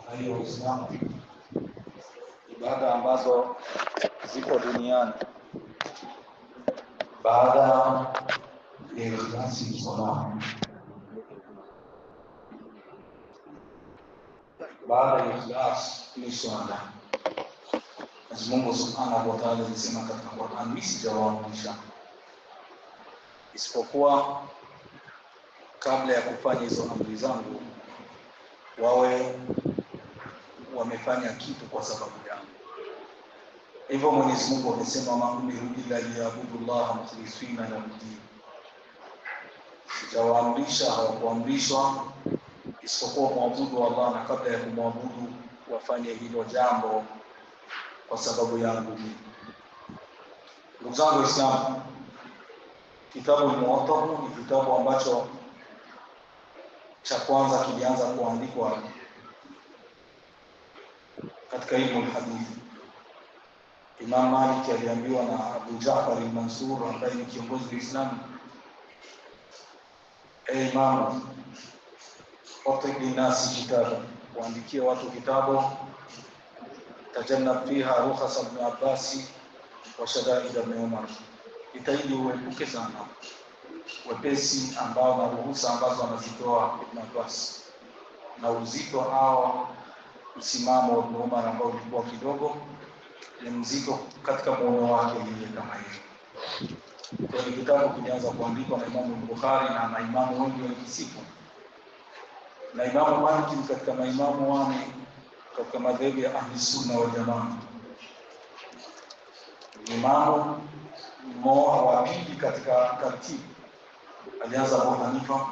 Hayo Uislamu, ibada ambazo zipo duniani baada ya ikhlasi salama, baada ya ikhlas ni swala. Mungu Subhanahu wa Ta'ala alisema katika Qur'an, mimi sijawaamrisha isipokuwa kabla ya kufanya hizo amri zangu wawe wamefanya kitu kwa sababu yangu. Hivyo Mwenyezi Mungu amesema ma'umiru illa liya'budullaha mukhlisina lahu-ddin. Sijawaamrisha, hawakuamrishwa isipokuwa muabudu Allah, na kabla ya kumwabudu wafanye hilo jambo kwa sababu yangu. Ndugu zangu Waislamu, kitabu al-Muwatta ni kitabu ambacho cha kwanza kilianza kuandikwa katika ilmu al-hadithi. Imam Malik aliambiwa na Abu Ja'far al-Mansur ambaye ni kiongozi wa Uislamu, Imam, uktub linasi kitabu, waandikie watu kitabu tajannab fiha rukhas ibn Abbas wa shadaid ibn Umar, itaidi uepuke sana wepesi ambao na ruhusa ambazo anazitoa Ibn Abbas na uzito au msimamo wa Ibn Umar ambao ulikuwa kidogo ni mzito katika muono wake yeye kama hiyo. Kwa hiyo kitabu kilianza kuandikwa na Imam Bukhari na maimamu wengi wa kisifu, na Imam Malik katika maimamu wane katika madhehebu ya Ahli Sunna wal Jamaa. Imamu mmoja wa pili katika taratibu alianza Abu Hanifa,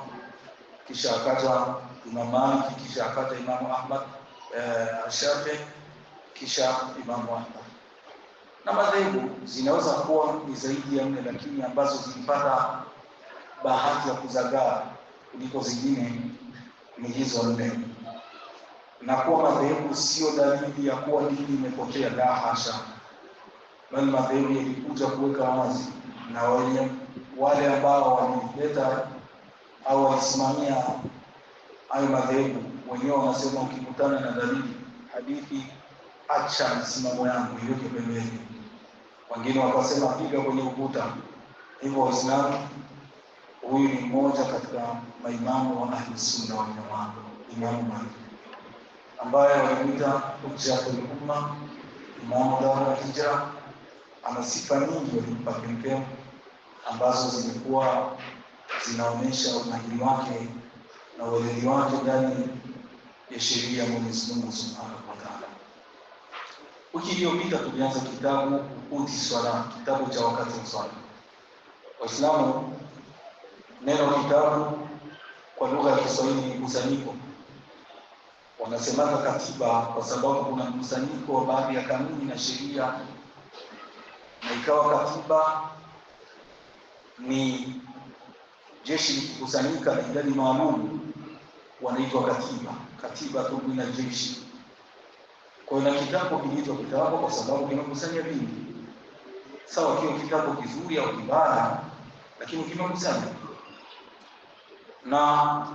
kisha akaja Imam Malik, kisha akaja Imam Ahmad Shafi'i, kisha Imam Ahmad. Na madhehebu zinaweza kuwa ni zaidi ya 4, lakini ambazo zilipata bahati ya kuzagaa kuliko zingine ni hizo 4. Na kuwa madhehebu sio dalili ya kuwa dini imepotea, la hasha, bali madhehebu yalikuja kuweka wazi, na wale ambao walileta au walisimamia hayo madhehebu wenyewe wanasema ukikutana na dalili hadithi, acha msimamo yangu iweke pembeni. Wengine wakasema piga kwenye ukuta. Hivyo Waislamu, huyu ni mmoja katika maimamu wa Ahli Sunna wal Jamaa, Imam Malik, ambaye walimuita hujjatul umma, Imam Darul Hijra. Ana sifa nyingi walimpa kemkem ambazo zilikuwa zinaonyesha umahiri wake na weledi wake ndani ya sheria ya Mwenyezi Mungu Subhanahu wa Ta'ala. Wiki iliyopita tulianza kitabu Uti Swala, kitabu cha wakati wa swala. Waislamu, neno kitabu kwa lugha ya Kiswahili ni mkusanyiko. Wanasema katiba kwa sababu kuna mkusanyiko wa baadhi ya kanuni na sheria, na ikawa katiba ni jeshi likikusanyika na idadi maalum wanaitwa katiba. Katiba tu na jeshi. Kwa hiyo kitabu kiliitwa kitabu kwa sababu kimekusanya vingi. Sawa, kile kitabu kizuri au kibaya, lakini kimekusanya. Na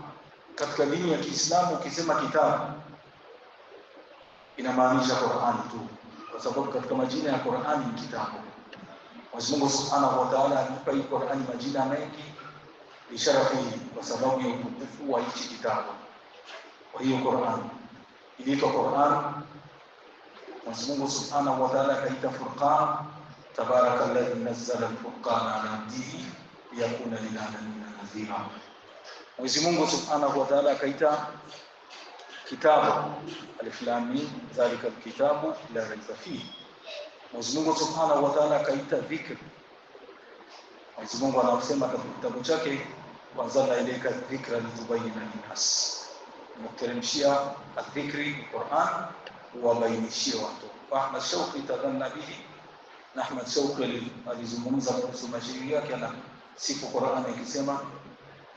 katika dini ya Kiislamu ukisema kitabu inamaanisha Qur'an tu, kwa sababu katika majina ya Qur'an ni kitabu. Mwenyezi Mungu Subhanahu wa Ta'ala alipa hii Qur'an majina mengi ishara hii kwa sababu ya utukufu wa hichi kitabu. Kwa hiyo Qur'an iliitwa Qur'an. Mwenyezi Mungu Subhanahu wa Ta'ala kaita Furqan, tabarakalladhi nazzala al-furqana ala abdihi liyakuna lil'alamin nadhira. Mwenyezi Mungu Subhanahu wa Ta'ala kaita kitabu, alif lam mim dhalika al-kitabu la raiba fihi. Mwenyezi Mungu Subhanahu wa Ta'ala kaita dhikr. Mwenyezi Mungu anasema katika kitabu chake, wanzalna ilayka dhikra litubayyana lin-nas, mteremshia dhikri Qur'an wabainishie watu. Ahmad Shauqi tadhanna bihi, na Ahmad Shauqi alizungumza kuhusu mashairi yake na siku Qur'an ikisema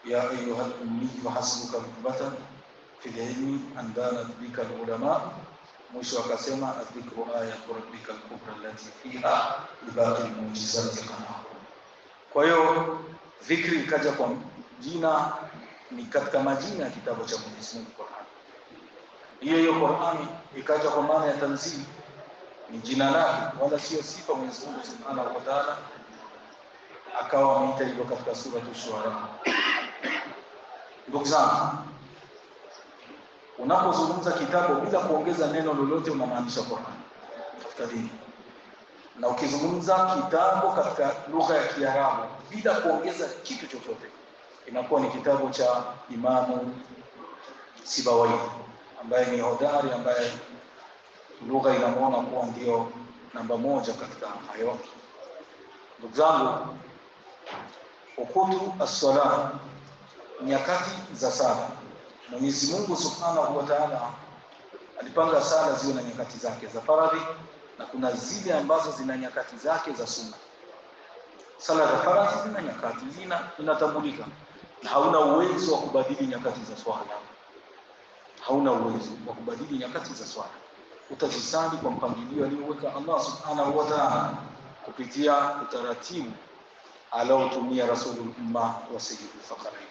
ya ayuha al-ummi hasbuka rutbatan fil ilmi andanat bika al-ulama. Mwisho akasema adhikru ayatu rabbika al-kubra allati fiha ibaqi al-mu'jizati qana. Kwa hiyo dhikri ikaja kwa jina ni katika majina ya kitabu cha Mwenyezi Mungu Qur'an. Hiyo Qur'ani ikaja kwa maana ya tanzil, ni jina lake wala sio sifa Mwenyezi Mungu Subhanahu wa Ta'ala akawa ameita hivyo katika sura Ash-Shu'ara. Ndugu zangu, unapozungumza kitabu bila kuongeza neno lolote unamaanisha Qur'an katika dini. Na ukizungumza kitabu katika lugha ya Kiarabu bila kuongeza kitu chochote inakuwa ni kitabu cha Imamu Sibawayh ambaye ni hodari, ambaye lugha inamuona kuwa ndio namba moja katika hayo. Ndugu zangu, ukutu as-salat, nyakati za sala. Mwenyezi Mungu Subhanahu wa Ta'ala alipanga sala ziwe na nyakati zake za faradhi, na kuna zile ambazo zina nyakati zake za sunna. Sala za faradhi zina nyakati, inatambulika, na hauna uwezo wa kubadili nyakati za swala. Hauna uwezo wa kubadili nyakati za swala. Utazisali kwa mpangilio alioweka Allah Subhanahu wa Ta'ala kupitia utaratibu aliotumia Rasulul Umma wa Sayyidul Thaqalain.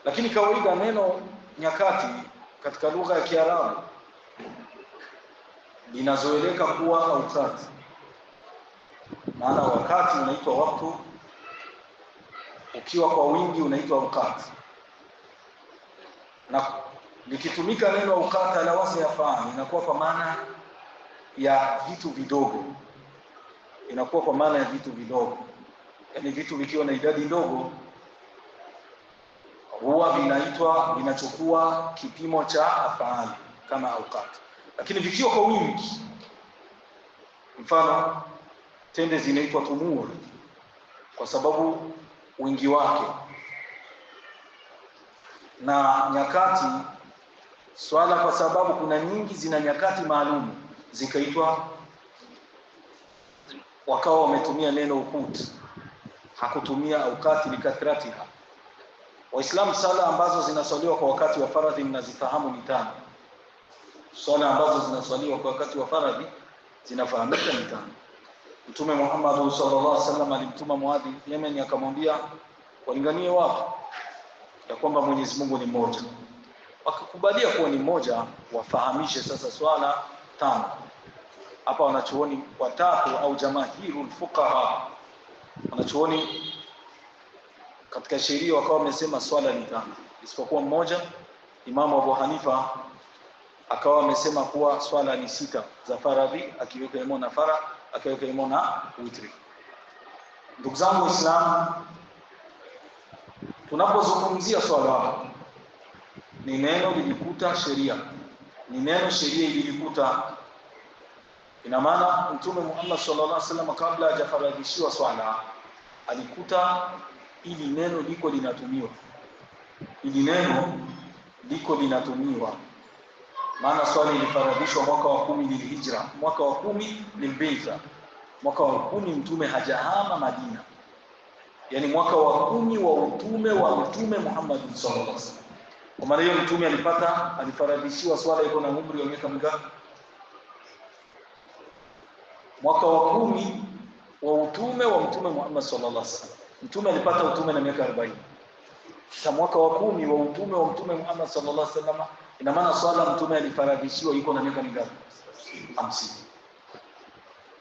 Lakini kawaida neno nyakati katika lugha ya Kiarabu linazoeleka kuwa wakati. Maana wakati unaitwa wakati, ukiwa kwa wingi unaitwa wakati. Na likitumika neno wakati ala wazi ya fahamu inakuwa kwa maana ya vitu vidogo. Inakuwa kwa maana ya vitu vidogo. Yaani vitu vikiwa na idadi ndogo huwa vinachukua kipimo cha afali kama wakati. Lakini vikiwa kwa wingi, mfano tende zinaitwa tumur kwa sababu wingi wake, na nyakati swala kwa sababu kuna nyingi zina nyakati maalum zikaitwa, wakawa wametumia neno ukut, hakutumia wakati likathratiha. Waislamu sala ambazo zinaswaliwa kwa wakati wa faradhi mnazifahamu ni tano. Swala ambazo zinaswaliwa kwa wakati wa faradhi zinafahamika ni tano. Mtume Muhammad sallallahu alaihi wasallam alimtuma Muadhi Yemen, akamwambia walinganie watu ya kwamba Mwenyezi Mungu ni mmoja. Wakakubalia kuwa ni mmoja, wafahamishe sasa swala tano. Hapa wanachuoni watatu au jamaahirul fuqaha, wanachuoni katika sheria wakawa wamesema swala ni tano, isipokuwa mmoja, Imamu Abu Hanifa akawa amesema kuwa swala ni sita za faradhi, akiweka imo na fara, akiweka imo na witri. Ndugu zangu Waislamu, tunapozungumzia swala ni neno lilikuta sheria, ni neno sheria ilikuta. Ina maana Mtume Muhammad sallallahu alaihi wasallam kabla hajafaradhishiwa swala alikuta ili neno liko linatumiwa, maana swali ilifaradhishwa mwaka wa 10 lilhijra, mwaka wa 10 lilbitha, mwaka wa 10 mtume hajahama Madina, yani mwaka wa 10 wa utume wa Mtume Muhammad sallallahu alaihi wasallam. Kwa maana hiyo mtume alifaradhishiwa swala iko na umri wa miaka mingapi? Mwaka wa 10 wa utume wa Mtume Muhammad sallallahu alaihi wasallam. Mtume alipata utume na miaka 40. Sasa mwaka wa 10 wa utume wa Mtume Muhammad sallallahu alaihi wasallam, ina maana swala mtume alifaradhishiwa iko na miaka mingapi? 50.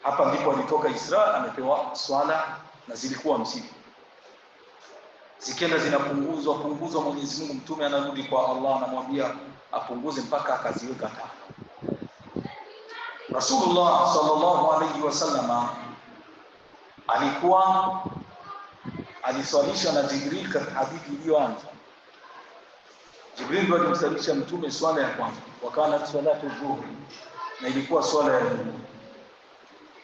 Hapa ndipo alitoka Isra, amepewa swala na zilikuwa 50. Zikenda zinapunguzwa Mwenyezi Mungu, mtume anarudi kwa Allah, anamwambia apunguze mpaka akaziweka 5. Rasulullah sallallahu alaihi wasallam alikuwa aliswalisha na Jibril katika hadithi iliyoanza. Jibril ndiye alimsalisha mtume swala ya kwanza, wakana salatu dhuhri, na ilikuwa swala ya dhuhri.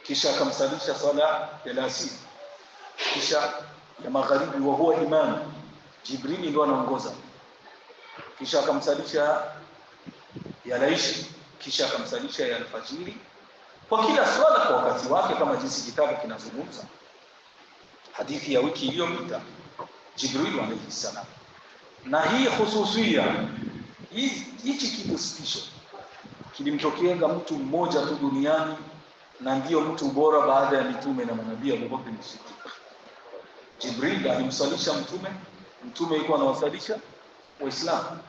Kisha akamsalisha swala ya asiri, kisha ya magharibi, wa huwa imam, Jibril ndiye anaongoza. Kisha akamsalisha ya laishi, kisha akamsalisha ya alfajiri. Kwa kila swala kwa wakati wake, kama jinsi kitabu kinazungumza. Hadithi ya wiki iliyopita, Jibril alayhi salam. Na hii hususia, hichi kitu special kilimtokea mtu mmoja tu duniani, na ndio mtu bora baada ya mitume na manabii, Abu Bakr as-Siddiq. Jibril alimsalisha mtume yuko anawasalisha, Waislamu.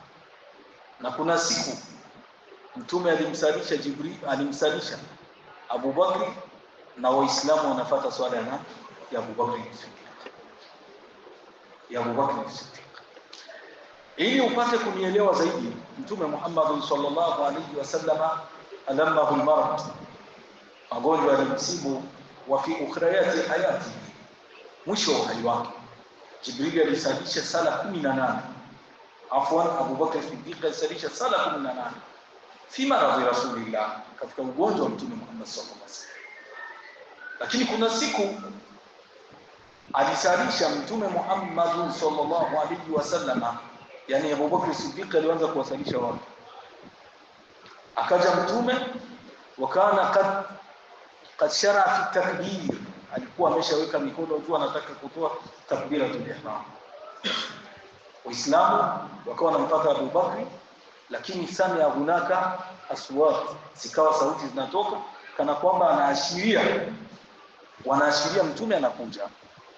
Na kuna siku Mtume alimsalisha alimsalisha Abu Bakr na Waislamu wanafuata swala ya Abu Bakr Siddiq. Ili upate kunielewa zaidi, Mtume Muhammad sallallahu alaihi wasallam alamahu al-marad, magonjwa yalimsibu, wa fi ukhrayati hayati, mwisho wa uhai wake Jibril alisalisha sala 18. Afwan, Abu Bakr Siddiq alisalisha sala 18 fi maradhi Rasulillah, katika ugonjwa wa Mtume Muhammad sallallahu alaihi wasallam. Lakini kuna siku alisalisha Mtume Muhammad sallallahu alaihi wasallam, yani Abu Bakr Siddiq alianza kuwasalisha watu. Akaja Mtume wakana qad shara fi takbir, alikuwa ameshaweka mikono juu anataka kutoa takbiratul ihram. Waislamu wakawa wanampata Abu Bakr, lakini samia hunaka aswat, zikawa sauti zinatoka kana kwamba wanaashiria Mtume anakuja.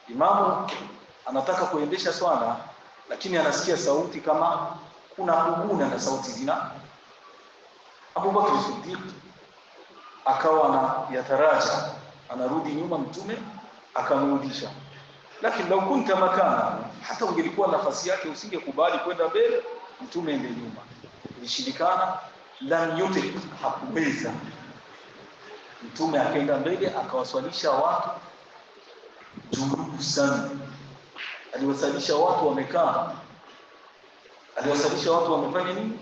Imamu anataka kuendesha swala, lakini anasikia sauti kama kuna kuguna na sauti zina. Abu Bakr Siddiq akawa yataraja, anarudi nyuma, Mtume akamrudisha. Lakini lau kunta makana, hata ungelikuwa nafasi yake usingekubali kwenda mbele, Mtume ende nyuma. Ilishindikana, lam yote hakuweza. Mtume akaenda mbele akawaswalisha watu julubu sana. Aliwasalisha watu wamekaa. Aliwasalisha watu wamefanya nini?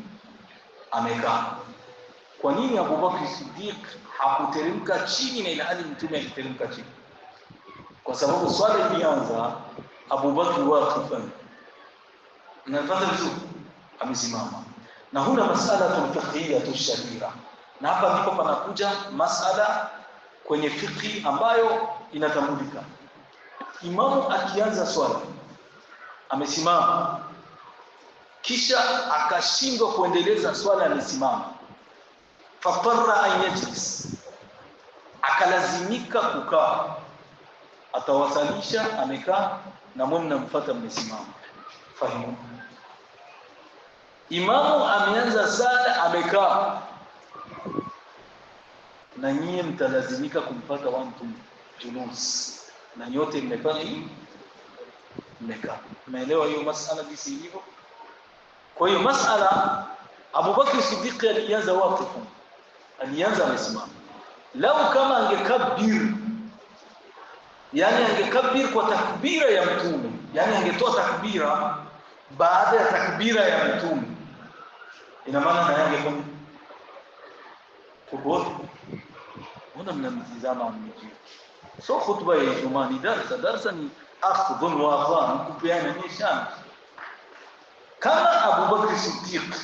Amekaa. Kwa nini Abu Bakr Siddiq hakuteremka chini na ilhali Mtume aliteremka chini? Kwa sababu swala ilianza Abu Bakr waqifan, na fadhali amesimama. Na huna masala fiqhiyya shahira, na hapa ndipo panakuja masala kwenye fiqhi ambayo inatambulika. Imamu akianza swala amesimama, kisha akashindwa kuendeleza swala amesimama, fatarra an yajlis, akalazimika kukaa, atawasalisha amekaa na mnamfuata mmesimama. Fahimu? Imamu ameanza sala amekaa, na nyie mtalazimika kumpata watu julus, na nyote mmefanya hivi, mmekaa. Umeelewa hiyo masala jinsi ilivyo? Kwa hiyo masala Abu Bakr Siddiq alianza waqifu, alianza amesimama. Lau kama angekabir, yani angekabir kwa takbira ya Mtume, yani angetoa takbira baada ya takbira ya Mtume, ina maana na angefanya kubote. Mbona mnamtizama mji? So khutba ya Ijumaa ni darsa ni akhdhun wa aqam, kupeana nishana. Kama Abu Bakr Siddiq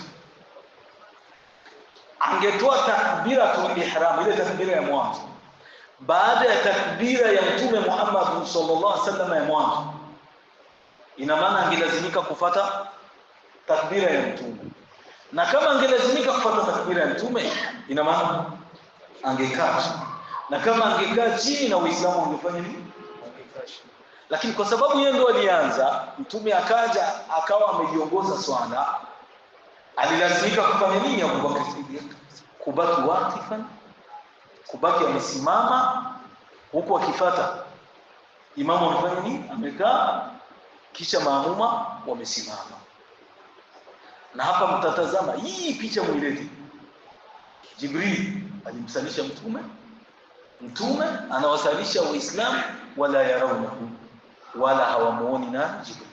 angetoa takbiratul ihram, ile takbira ya mwanzo, baada ya takbira ya Mtume Muhammad sallallahu alaihi wasallam ya mwanzo, ina maana angelazimika kufuata takbira ya Mtume. Na kama angelazimika kufuata takbira ya Mtume, ina maana angekaa. Na kama angekaa chini, na Uislamu ungefanya nini? Angekaa. Lakini kwa sababu yeye ndo alianza, Mtume akaja akawa amejiongoza swala, alilazimika kufanya nini? Abu Bakr Siddiq kubaki waqifan, kubaki amesimama, huku akifuata imamu anafanya nini? Amekaa, kisha maamuma wamesimama. Na hapa mtatazama hii picha mwileti. Jibril alimsalisha Mtume anawasalisha Waislamu, wala yarawnahu, wala hawamuoni na Jibril.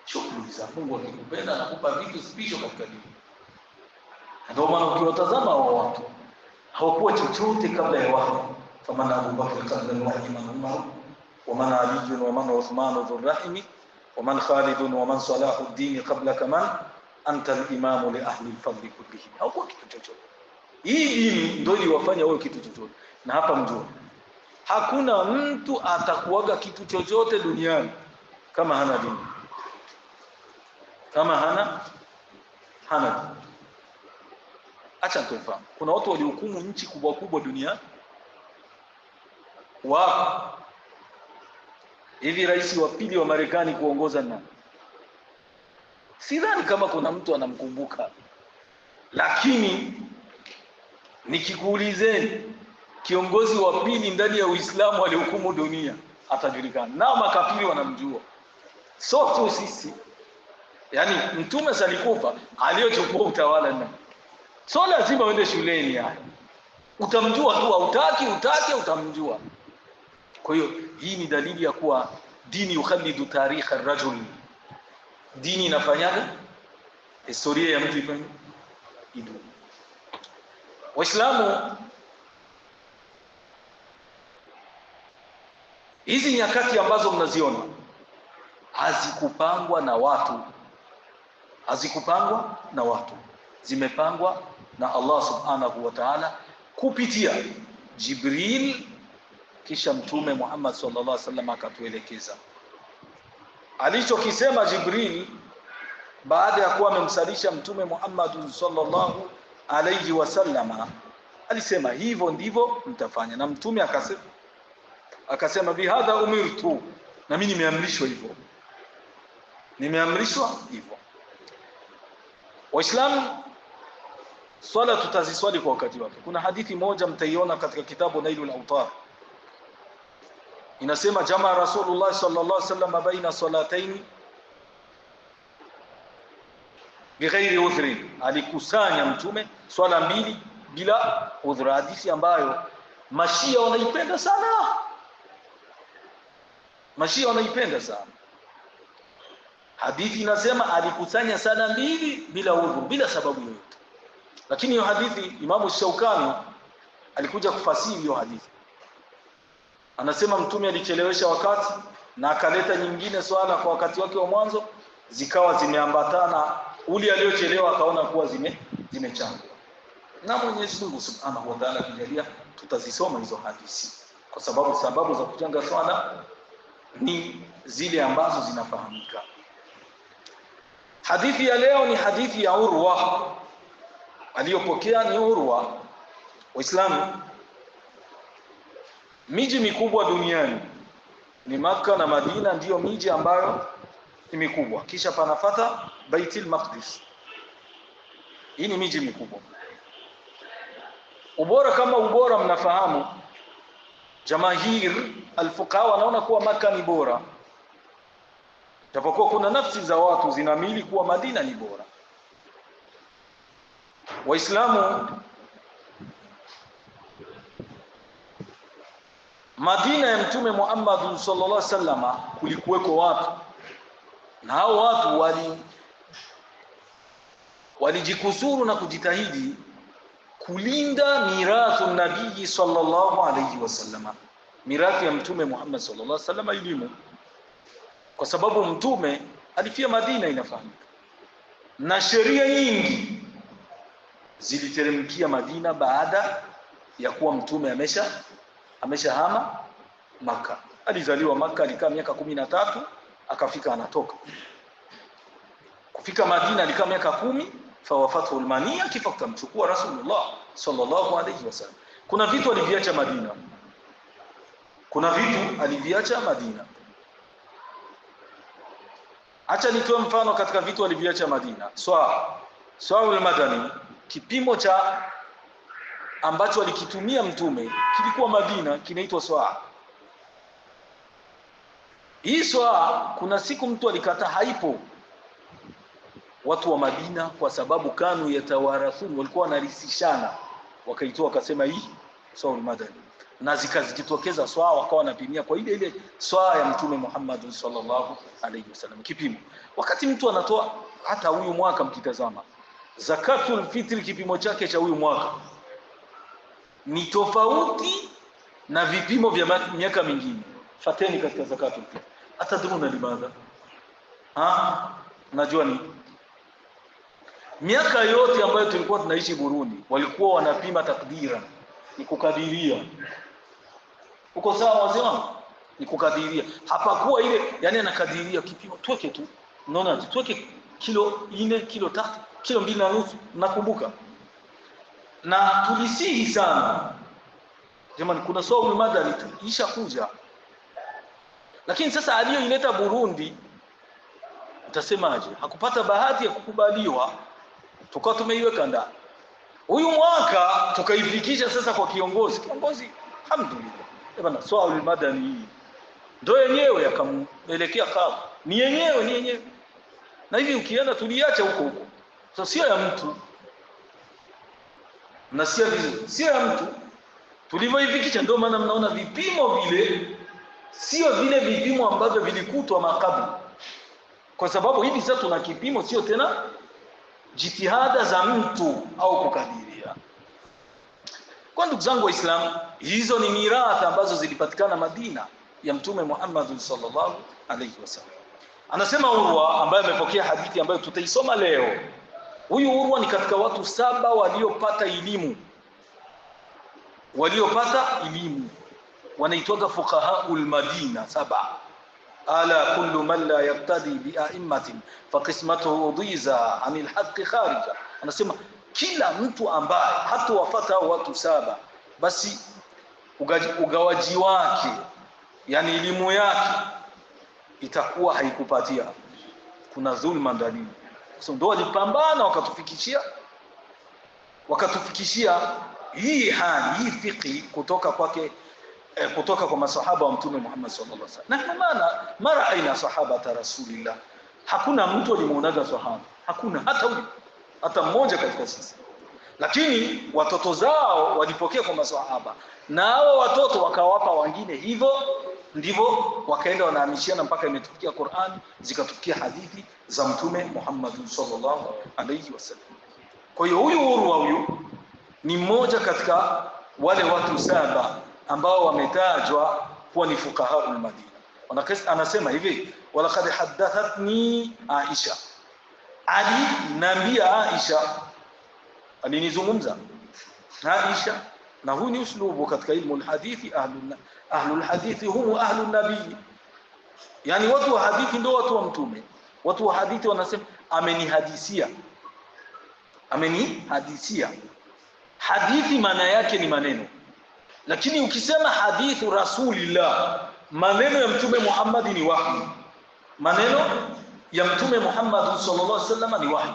Shukrani za Mungu, akikupenda anakupa vitu special katika dini. Ndio maana ukiwatazama hao watu hawakuwa chochote kabla ya wahi. Kama Abu Bakr kabla ya wahi, man Umar wa man Ali wa man Uthman dhur rahimi wa man Khalid wa man Salahuddin qabla kaman anta al-imam li ahli al-fadl kullihim. Hawakuwa kitu chochote. Hii dini ndio iliwafanya wao kitu chochote. Na hapa mjua, hakuna mtu atakuaga kitu chochote duniani kama hana dini. Kama hana dini. Acha tufahamu, kuna watu walihukumu nchi kubwa kubwa duniani. Hivi rais wa pili wa Marekani kuongoza nani? Sidhani kama kuna mtu anamkumbuka. Lakini nikikuulizeni kiongozi wa pili ndani ya Uislamu alihukumu dunia, atajulikana. Na makafiri wanamjua. So tu sisi. Yaani mtume salikufa, aliyochukua utawala na. So lazima uende shuleni yani. Utamjua tu, utake utamjua. Kwa hiyo hii ni dalili ya kuwa dini yukhalidu tarikh ar-rajul. Dini inafanyaga historia ya mtu ifanye idu. Waislamu, hizi nyakati ambazo mnaziona hazikupangwa na watu, zimepangwa na Allah subhanahu wa ta'ala kupitia Jibril, kisha mtume Muhammad sallallahu alaihi wasallam akatuelekeza. Alichokisema Jibril baada ya kuwa amemsalisha mtume Muhammad sallallahu alaihi wasallam, alisema hivyo ndivyo mtafanya. Na mtume akasema bihadha umirtu, na mimi nimeamrishwa hivyo. Waislamu, swala tutaziswali kwa wakati wake. Kuna hadithi moja mtaiona katika kitabu Nailul Awtar, inasema jamaa Rasulullah sallallahu alaihi wasallam baina salataini bighairi udhrin, alikusanya mtume swala mbili bila udhra. Hadithi ambayo Mashia wanaipenda sana. Hadithi inasema alikusanya sala mbili bila udhur, bila sababu yoyote. Lakini hiyo hadithi Imamu Shaukani alikuja kufasiri hiyo hadithi. Anasema mtume alichelewesha wakati na akaleta nyingine swala kwa wakati wake wa mwanzo, zikawa zimeambatana. Ule aliyochelewa akaona kuwa zimechangwa. Na Mwenyezi Mungu Subhanahu wa Ta'ala akijalia tutazisoma hizo hadithi, kwa sababu za kuchanga swala ni zile ambazo zinafahamika. Hadithi ya leo ni hadithi ya Urwa. Aliyopokea ni Urwa. Waislamu, miji mikubwa duniani ni Makka na Madina, ndiyo miji ambayo ni mikubwa. Kisha panafata Baitul Maqdis. Hii ni miji mikubwa. Ubora kama ubora, mnafahamu jamahir al-fuqaha wanaona kuwa Makka ni bora, japokuwa kuna nafsi za watu zinamili kuwa Madina ni bora. Waislamu, Madina ya mtume Muhammad sallallahu alaihi wasallam kulikuweko watu, na hao watu walijikusuru na kujitahidi kulinda mirathu nabii sallallahu alaihi wasallam. Mirathi ya mtume Muhammad sallallahu alaihi wasallam elimu, kwa sababu mtume alifia Madina, inafahamika, na sheria nyingi ziliteremkia Madina baada ya kuwa mtume ameshahama Makka. Alizaliwa Makka, alikaa miaka 13, akafika anatoka. Kufika Madina alikaa miaka 10, fawafatu al-mania, kifa kumchukua Rasulullah sallallahu alaihi wasallam. Kuna vitu aliviacha Madina. Acha nitoe mfano katika vitu aliviacha Madina. Swaa al-madani, kipimo cha ambacho alikitumia mtume kilikuwa Madina, kinaitwa swaa. Hii swaa kuna siku mtu alikata haipo watu wa Madina, kwa sababu kanu yatawarathun, walikuwa wanarisishana, wakaitoa wakasema hii swaa al-madani, na zikajitokeza swaa wakawa wanapimia kwa ile swaa ya mtume Muhammad sallallahu alaihi wasallam kipimo. Wakati mtu anatoa, hata huyu mwaka mkitazama zakatul fitri, kipimo chake cha huyu mwaka ni tofauti na vipimo vya miaka mingine. Fateni katika zakatul fitri. Atadruna limadha? Najua ni miaka yote ambayo tulikuwa tunaishi Burundi walikuwa wanapima takdira, ni kukadiria. Uko sawa wazee wangu? Ni kukadiria. Hapakuwa ile, yani anakadiria kipimo, tuweke tu. Unaona, tuweke kilo 4, kilo 3, kilo 2.5, nakumbuka. Na tulisihi sana. Jamani, kuna swaa al-madani isha kuja. Lakini sasa aliyoileta Burundi utasemaje? Hakupata bahati ya kukubaliwa, tukao tumeiweka ndani. Huyu mwaka tukaifikisha sasa kwa kiongozi. Alhamdulillah. Bwana swali madani ndio yenyewe akampelekea kazi. Ni yenyewe. Na hivi ukienda tuliacha huko. Sasa sio ya mtu. Na sio vizuri. Sio ya mtu. Tulivyoifikisha ndio maana mnaona vipimo vile sio vile vipimo ambavyo vilikutwa makabla. Kwa sababu hivi sasa tuna kipimo sio tena jitihada za mtu au kukadiria. Kwa ndugu zangu Waislamu, hizo ni mirathi ambazo zilipatikana Madina ya Mtume Muhammad sallallahu alaihi wasallam. Anasema Urwa ambaye amepokea hadithi ambayo tutaisoma leo. Huyu Urwa ni katika watu 7 waliopata elimu. Wanaitwa fuqahaul Madina 7. Ala kullu man la yaqtadi bi a'immatin fa qismatuhu udhiza anil haqq kharija. Anasema kila mtu ambaye hatuwafata watu 7 basi ugawaji wake, yani elimu yake itakuwa haikupatia, kuna dhulma ndani. So ndio walipambana wakatufikishia hii hali hii fiqhi kutoka kwa masahaba wa Mtume Muhammad sallallahu alaihi wasallam. Na maana mara aina sahaba rasulillah, hakuna mtu alimuonaga sahaba, hakuna hata mmoja katika sisi, lakini watoto zao walipokea kwa masahaba na hao watoto wakawapa wengine, hivyo ndivyo wakaenda wanahamishiana mpaka imetufikia Qur'an, zikatufikia hadithi za Mtume Muhammad sallallahu alaihi wasallam. Kwa hiyo huyu Urwa ni mmoja katika wale watu 7 ambao wametajwa kuwa ni fuqahaul Madina. Anasema hivi, walaqad haddathatni Aisha, alinambia Aisha, alinizungumza Aisha. Na huu ni uslubu katika ilmu alhadithi. Ahlul hadithi hum ahlun nabii, yani watu wa hadithi ndio watu wa Mtume. Watu wa hadithi wanasema amenihadithia. Hadithi maana yake ni maneno, lakini ukisema hadithu rasulillah, maneno ya Mtume Muhammad ni wahi. Maneno ya Mtume Muhammad sallallahu alaihi wasallam ni wahi.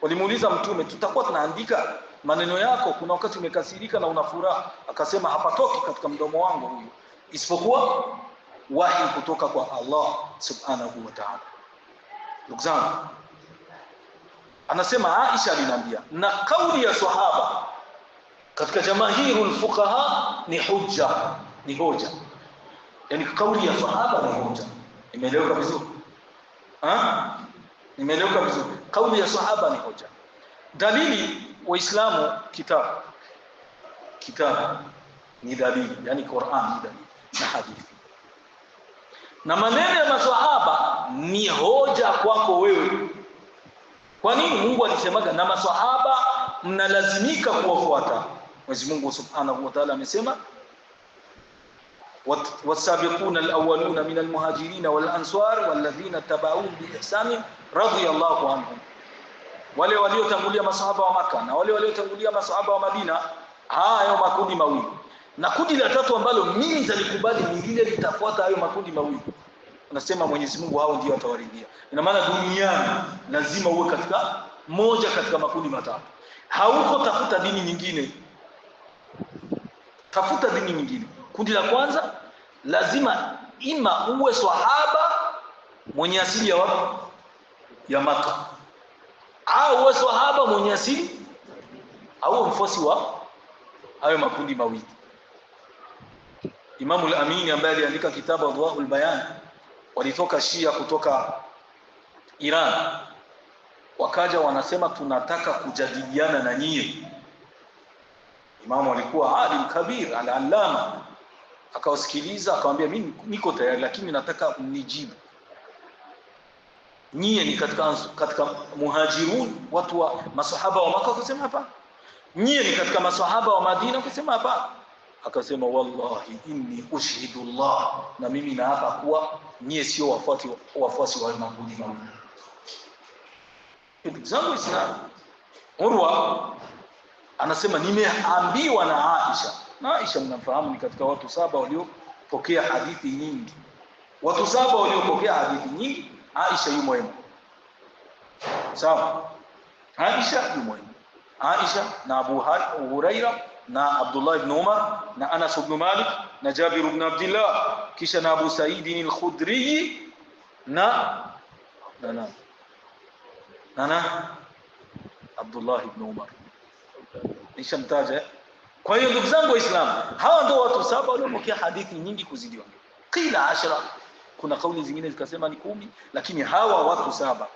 Walimuuliza Mtume, tutakuwa tunaandika maneno yako, kuna wakati umekasirika na una furaha? Akasema hapatoki katika mdomo wangu huyu isipokuwa wahi kutoka kwa Allah subhanahu wa ta'ala. Ndugu zangu, anasema Aisha aliniambia, na kauli ya sahaba katika jamahirul fuqaha ni hoja. Yani kauli ya sahaba ni hoja. Imeeleweka vizuri? Imeeleweka vizuri. Kauli ya sahaba ni hoja. Dalili Waislamu, kitabu ni dalili, yani Qur'an ni dalili na hadithi. Na maneno ya maswahaba ni hoja kwako wewe. Kwa nini? Mungu alisemaga na maswahaba mnalazimika kuwafuata. Mwenyezi Mungu Subhanahu wa Ta'ala amesema, wasabiquna alawwaluna min almuhajirin wal ansar walladhina tabauhum bi ihsan radiyallahu anhum. Wale waliotangulia masahaba wa Maka na wale waliotangulia masahaba wa Madina, hayo makundi mawili. Na kundi la tatu ambalo mimi nitakubali nyingine litafuata hayo makundi mawili. Anasema Mwenyezi Mungu hao ndio watawaridhia. Ina maana duniani lazima uwe katika moja katika makundi matatu. Hauko tafuta dini nyingine. Tafuta dini nyingine. Kundi la kwanza lazima ima uwe swahaba mwenye asili ya wapi? Ya Maka. Au uwe swahaba mwenye asili au mfuasi wa hayo makundi mawili. Imam al-Amin ambaye aliandika kitabu Adwaul Bayan, walitoka Shia kutoka Iran, wakaja wanasema tunataka kujadiliana na nyie. Imamu alikuwa alim kabir, al-allama, akawasikiliza akamwambia, mimi niko tayari lakini nataka mnijibu. Nyie ni katika muhajirun, watu wa masahaba wa Maka? Akasema hapa. Nyie ni katika masahaba wa Madina? Akasema hapa. Akasema wallahi inni ushhidu Allah, na mimi naapa kuwa nyie sio wafuasi wa makundi mawili. Ndugu zangu Islam, Urwa anasema nimeambiwa na Aisha. Na Aisha mnafahamu ni katika watu 7 waliopokea hadithi nyingi. Watu 7 waliopokea hadithi nyingi Aisha yu muhimu. Sawa? Aisha yu muhimu. Aisha na Abu Huraira na Abdullah ibn Umar na Anas ibn Malik na Jabir ibn Abdullah, kisha na Abu Sa'id al-Khudri na Abdullah ibn Umar. Nishamtaja. Kwa hiyo ndugu zangu Waislamu, hawa ndio watu saba waliopokea hadithi nyingi kuzidi wengine. Qila 10, kuna kauli zingine zikasema ni 10, lakini hawa watu saba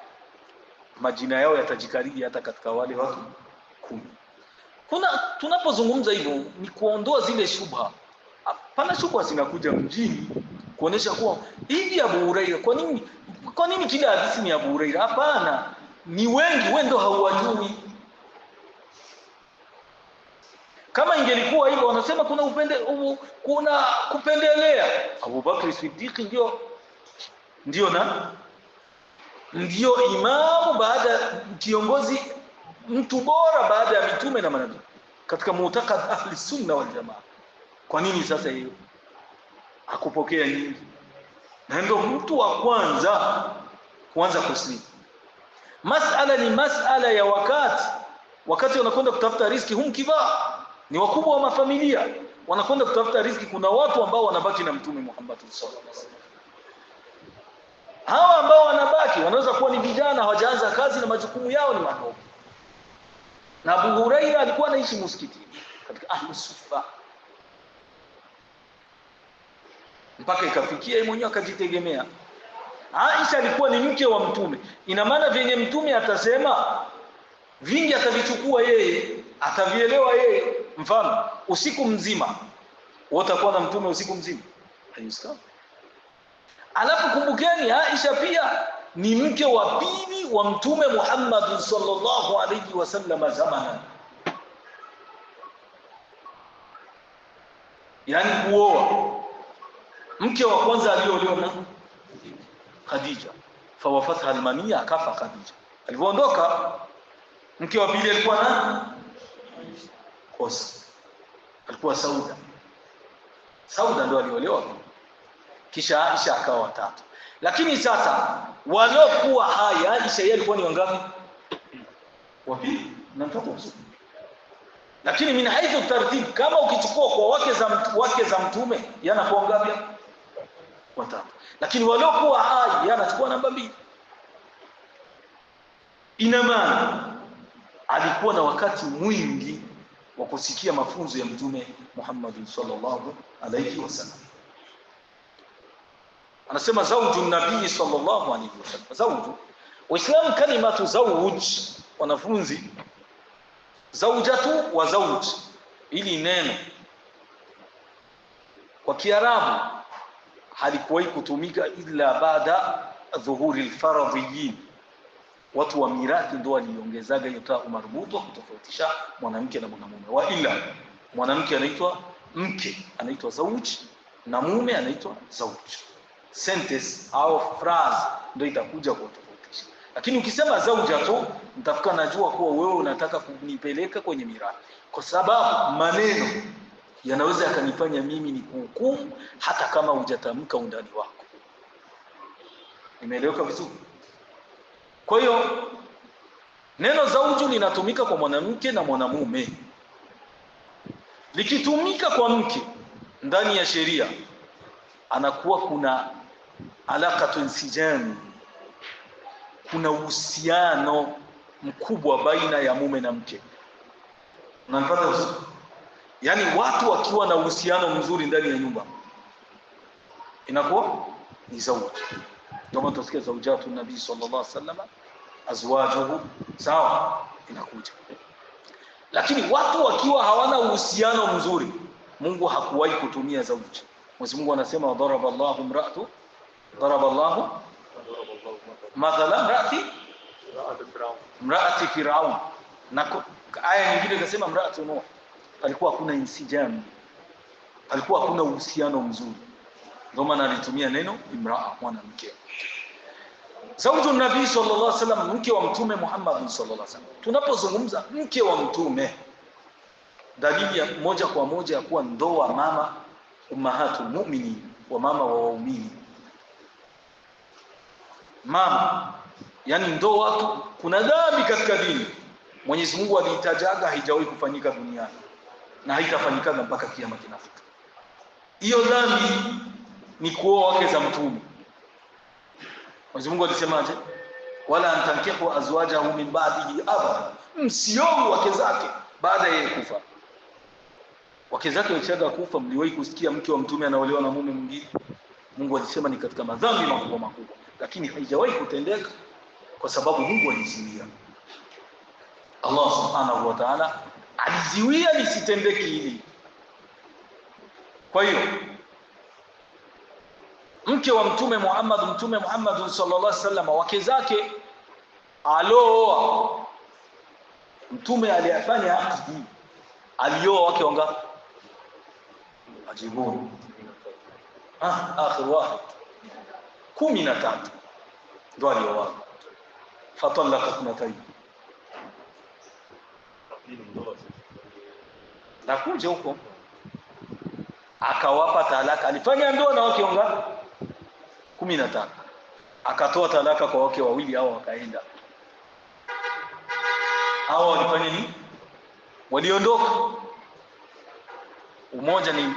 majina yao yatajikariri hata katika wale watu 10. Tunapozungumza hivyo ni kuondoa zile shubha. Hapana shubha zinakuja mjini kuonesha kuwa hivi Abu Huraira, kwa nini kila hadithi ni Abu Huraira? Hapana, ni wengi, wewe ndio hauwajui. Kama ingelikuwa hivyo wanasema kuna kupendelea. Abu Bakr Siddiq ndio imamu baada, kiongozi, mtu bora baada ya mitume na manabii katika mu'taqad ahli sunna wal jamaa. Kwa nini sasa hiyo hakupokea nyingi? Na ndio mtu wa kwanza kuslimu. Masala ni masala ya wakati wanakwenda kutafuta riziki, humkivaa ni wakubwa wa mafamilia, wanakwenda kutafuta riziki. Kuna watu ambao wanabaki na Mtume Muhammad sallallahu alaihi wasallam. Hawa ambao wanabaki wanaweza kuwa ni vijana, hawajaanza kazi na majukumu yao ni madogo. Na Abu Huraira alikuwa anaishi msikitini katika ahli sufa, mpaka ikafikia yeye mwenyewe akajitegemea. Aisha alikuwa ni mke wa Mtume. Ina maana vyenye Mtume atasema vingi atavichukua yeye, atavielewa yeye. Mfano, usiku mzima utakuwa na Mtume usiku mzima, haiwezekani. Alafu kumbukeni, Aisha pia ni mke wa pili wa Mtume Muhammad sallallahu alayhi wasallam zamana. Yani kuoa, mke wa kwanza aliolewa na Khadija, fawafatha almania, akafa Khadija. Alipoondoka mke wa pili alikuwa na alikuwa Sauda ndio aliolewa. Kisha Aisha akawa watatu. Lakini sasa waliokuwa hai, Aisha yeye alikuwa ni wangapi? Wapili na mtoto mzuri. Lakini min haithu tartib, kama ukichukua kwa wake za Mtume yanakuwa ngapi? Watatu. Lakini waliokuwa hai yanachukua namba 2. Ina maana alikuwa na wakati mwingi wa kusikia mafunzo ya Mtume Muhammad sallallahu alayhi wasallam. Anasema zawju nabii sallallahu alayhi wasallam. Zawju, Waislamu kalimatu zawj, wanafunzi, zawjatu wa zawj, ili neno kwa Kiarabu halikuwahi kutumika ila baada dhuhuri alfaradhiyin. Watu wa mirathi ndio waliongezaga hiyo taa marbuto kutofautisha mwanamke na mwanamume. Wa ila mwanamke anaitwa mke, anaitwa zawj, na mume anaitwa zawj. Sentence au phrase ndio itakuja kutofautisha. Lakini ukisema zawja tu, mtafuka najua kuwa wewe unataka kunipeleka kwenye mirathi, kwa sababu maneno yanaweza yakanifanya mimi ni kuhukumu hata kama hujatamka undani wako. Nimeeleweka vizuri? Kwa hiyo neno zawju linatumika kwa mwanamke na mwanamume. Likitumika kwa mke ndani ya sheria, anakuwa kuna alaqatu insijami, kuna uhusiano mkubwa baina ya mume na mke. Unanipata vizuri? Yaani watu wakiwa na uhusiano mzuri ndani ya nyumba inakuwa ni zawju. Kama tusikia zawjatu nabii sallallahu alaihi wasallam, azwajuhu, sawa, inakuja. Lakini watu wakiwa hawana uhusiano mzuri, Mungu hakuwahi kutumia zawji. Mwenyezi Mungu anasema daraballahu mathalan mraati Firaun, na aya nyingine ikasema mraatu Nuh. Alikuwa hakuna insijam, alikuwa hakuna uhusiano mzuri, ndio maana alitumia neno imraa, mwanamke. Zawju nabii sallallahu alaihi wasallam, mke wa Mtume Muhammad sallallahu alaihi wasallam. Tunapozungumza mke wa Mtume, dalili ya moja kwa moja ya kuwa ndoa mama, ummahatul mu'minin, wa mama wa waumini. mama, yani ndo watu, kuna dhambi katika dini Mwenyezi Mungu aliitajaga haijawahi kufanyika duniani na haitafanyika mpaka kiyama kinafika. Hiyo dhambi ni kuoa wake za mtume. Mwenyezi Mungu alisemaje? Wala antankihu azwajahu min ba'dihi abada, msioe wake zake baada ya kufa. Wake zake wakishaga kufa, mliwahi kusikia mke wa mtume anaolewa na mume mwingine? Mungu alisema ni katika madhambi makubwa, lakini haijawahi kutendeka kwa sababu Mungu aliziwia. Allah subhanahu wa ta'ala aliziwia lisitendeke hili. Kwa hiyo mke wa Mtume Muhammad sallallahu alaihi wasallam, wake zake alioa Mtume aliyafanya akdi, alioa wake wangapi? Ajibuni. Akhir wahid 13 ndio alioa. Fatallaqat natay. Na kuja huko akawapa talaka. Alifanya ndoa na wake wangapi? 15. Akatoa talaka kwa wake wawili, hao wakaenda. Hao walifanya nini? Waliondoka. Umoja ni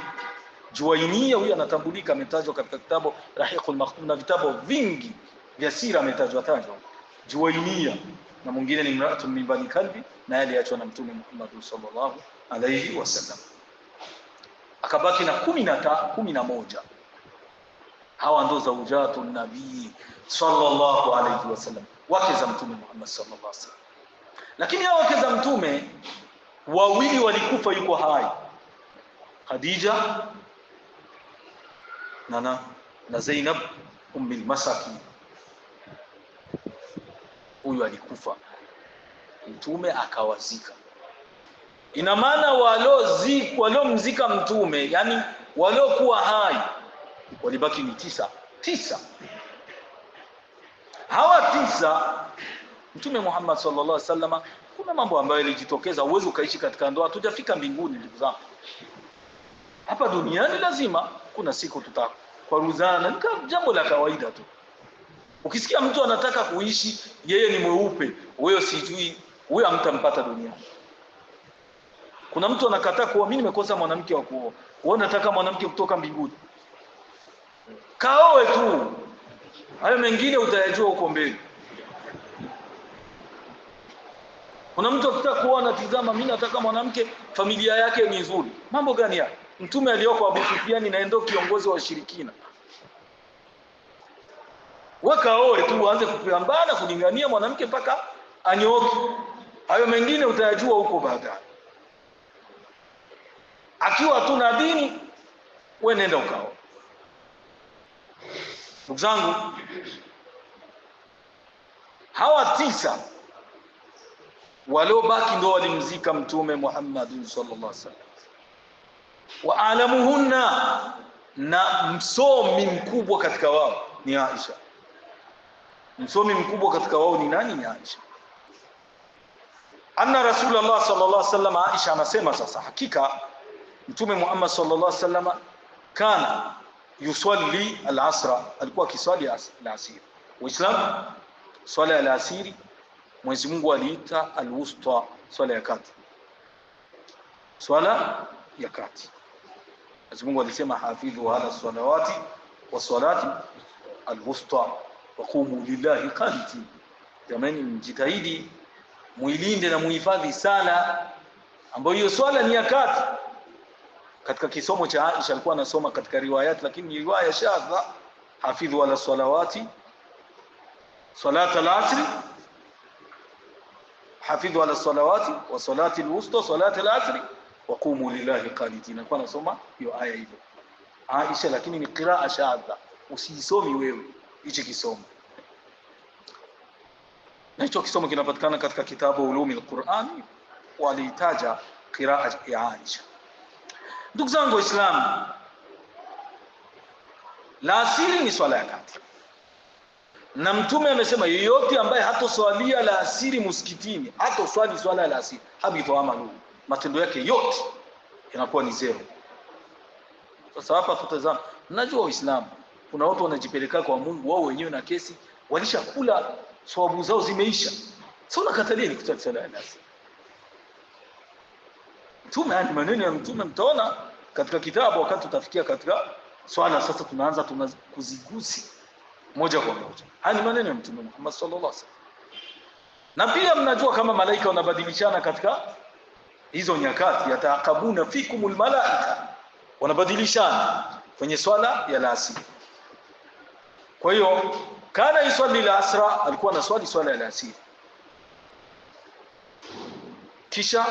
Juwainia, huyu anatambulika, ametajwa katika kitabu Rahiqul Makhtum na vitabu vingi vya sira ametajwa. Juwainia, na mwingine ni Imra'atun min Bani Kalbi, na yale aliachwa na Mtume Muhammad sallallahu alayhi wasallam. Akabaki na 11. Hawa ndo zaujatun nabii sallallahu alayhi wasallam, wake za Mtume Muhammad sallallahu alayhi wasallam. Lakini hawa wake za Mtume wawili walikufa yuko hai, Khadija na Zainab ummul masakin. Huyu alikufa, Mtume akawazika. Ina maana waliomzika Mtume, yani waliokuwa hai, walibaki ni 9. Hawa 9, Mtume Muhammad sallallahu alaihi wasallam, kuna mambo ambayo yalijitokeza. Uwezo ukaishi katika ndoa, hatujafika mbinguni ndugu zangu. Hapa duniani lazima kuna siku tutakwaruzana, ni jambo la kawaida tu. Ukisikia mtu anataka kuishi yeye ni mweupe, wewe sijui, wewe hamtampata duniani. Kuna mtu anakataa kuwa mimi nimekosa mwanamke wa kuoa, wewe unataka mwanamke kutoka mbinguni. Kaoe tu, hayo mengine utayajua huko mbele. Kuna mtu akitaka kuoa anatizama, mimi nataka mwanamke familia yake ni nzuri. Mambo gani haya? Mtume aliyoko Abu Sufyan na ndio kiongozi wa washirikina. Wakaoe tu, uanze kupambana kulingania mwanamke mpaka anyooke. Hayo mengine utayajua huko baadaye. Akiwa tuna dini, wewe nenda ukaoe. Ndugu zangu, hawa 9 waliobaki ndio walimzika Mtume Muhammad sallallahu alaihi wasallam. Wa alamuhunna, na msomi mkubwa katika wao ni Aisha. Msomi mkubwa katika wao ni nani? Ni Aisha. Anna Rasulullah sallallahu alaihi wasallam, Aisha anasema sasa, hakika Mtume Muhammad sallallahu alaihi wasallam kana yusalli al-asra, alikuwa kiswali al-asiri. Uislamu swala ya al-asiri Mwenyezi Mungu aliita al-wusta, swala ya kati. Swala ya kati. Mwenyezi Mungu alisema hafidhu ala salawati wa salati al-wusta wa qumu lillahi qanitin. Jamani, mjitahidi muilinde na muhifadhi sala ambayo hiyo swala ni ya kati. Katika kisomo cha Aisha alikuwa anasoma katika riwayat, lakini ni riwaya shadha, hafidhu ala salawati salat al-asr, hafidhu ala salawati wa salati al-wusta salat al-asr wa qumu lillahi qanitin. Alikuwa anasoma hiyo aya hivyo Aisha, lakini ni qiraa shadha, usisomi wewe hicho kisomo. Na hicho kisomo kinapatikana katika kitabu Ulumi al-Qur'an, walitaja qiraa ya Aisha. Ndugu zangu Waislamu, la asiri ni swala ya kati. Na Mtume amesema yeyote ambaye hatoswalia la asiri msikitini, hatoswali swala la asiri, habithu amalu, matendo yake yote yanakuwa ni zero. Sasa hapa tutazama, najua Uislamu kuna watu wanajipeleka kwa Mungu wao wenyewe na kesi, walishakula, sawabu zao zimeisha. Sasa unakatalia ni kuswali swala ya alasiri. Mtume, yani maneno ya Mtume mtaona katika kitabu wakati tutafikia katika swala. Sasa tunaanza kuzigusi moja kwa moja. Haya ni maneno ya Mtume Muhammad sallallahu alaihi wasallam. Na pia mnajua kama malaika wanabadilishana katika hizo nyakati, yataakabuna fikumul malaika, wanabadilishana kwenye swala ya alasiri. Kwa hiyo kana yusali al-asra, alikuwa anaswali swala ya alasiri. Kisha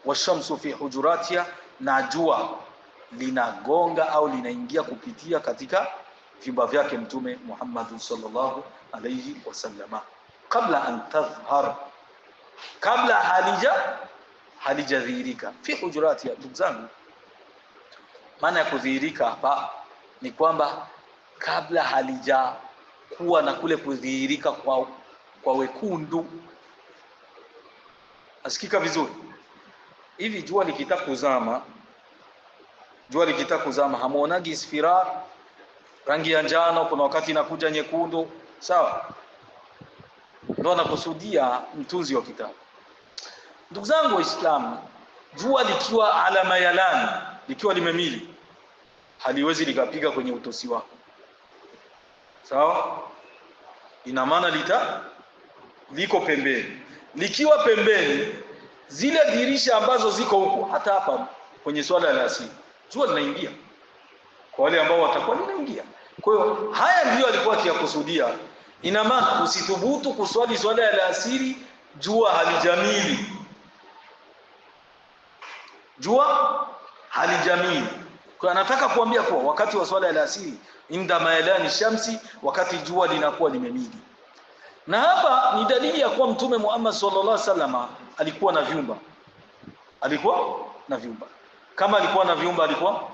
washamsu fi hujuratia, na jua linagonga au linaingia kupitia katika vyumba vyake Mtume Muhammad sallallahu alayhi wasallam, kabla an tadhhar, kabla halijadhihirika. Fi hujuratia, ndugu zangu, maana ya kudhihirika hapa ni kwamba kabla halijakuwa na kule kudhihirika kwa wekundu. Asikika vizuri hivi, jua likitaka kuzama, hamuonagi isfirar, rangi ya njano, kuna wakati inakuja nyekundu, sawa? Ndio anakusudia mtunzi wa kitabu. Ndugu zangu Waislamu, jua likiwa ala mayalani, likiwa limemili, haliwezi likapiga kwenye utosi wako, sawa? Ina maana liko pembeni. Likiwa pembeni, zile dirisha ambazo ziko huko, hata hapa kwenye swala la asili, jua linaingia kwa wale ambao watakuwa linaingia. Kwa hiyo haya ndio alikuwa akiyakusudia. Ina maana usithubutu kuswali swala ya asili jua halijamili, jua halijamili. Kwa anataka kuambia kwa wakati wa swala ya asili, inda mayalani shamsi, wakati jua linakuwa limemili. Na hapa ni dalili ya kuwa Mtume Muhammad sallallahu alaihi wasallam alikuwa na vyumba. Kama alikuwa na vyumba alikuwa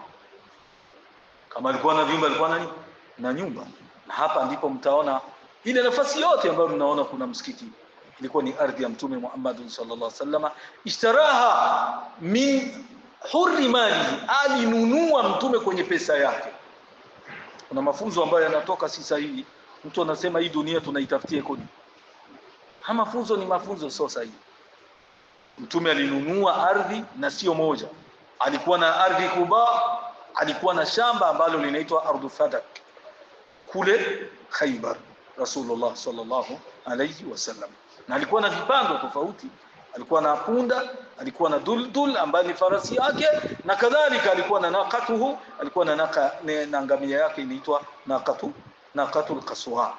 nani? Na nyumba. Na hapa ndipo mtaona ile nafasi yote ambayo mnaona kuna msikiti, ilikuwa ni ardhi ya Mtume Muhammad sallallahu alaihi wasallam. Ishtaraha min hurri mali, alinunua Mtume kwenye pesa yake. Kuna mafunzo ambayo yanatoka sasa hivi, mtu anasema hii dunia tunaitafutia kodi. Haya mafunzo ni mafunzo sio sahihi. Mtume alinunua ardhi na sio moja. Alikuwa na ardhi kubwa, alikuwa na shamba ambalo linaitwa Ardhu Fadak kule Khaybar, Rasulullah sallallahu alayhi wasallam. Na alikuwa na vipando tofauti, alikuwa na punda, alikuwa na duldul ambaye ni farasi yake, na kadhalika alikuwa na naqatuhu, alikuwa na ngamia yake inaitwa naqatul qaswa.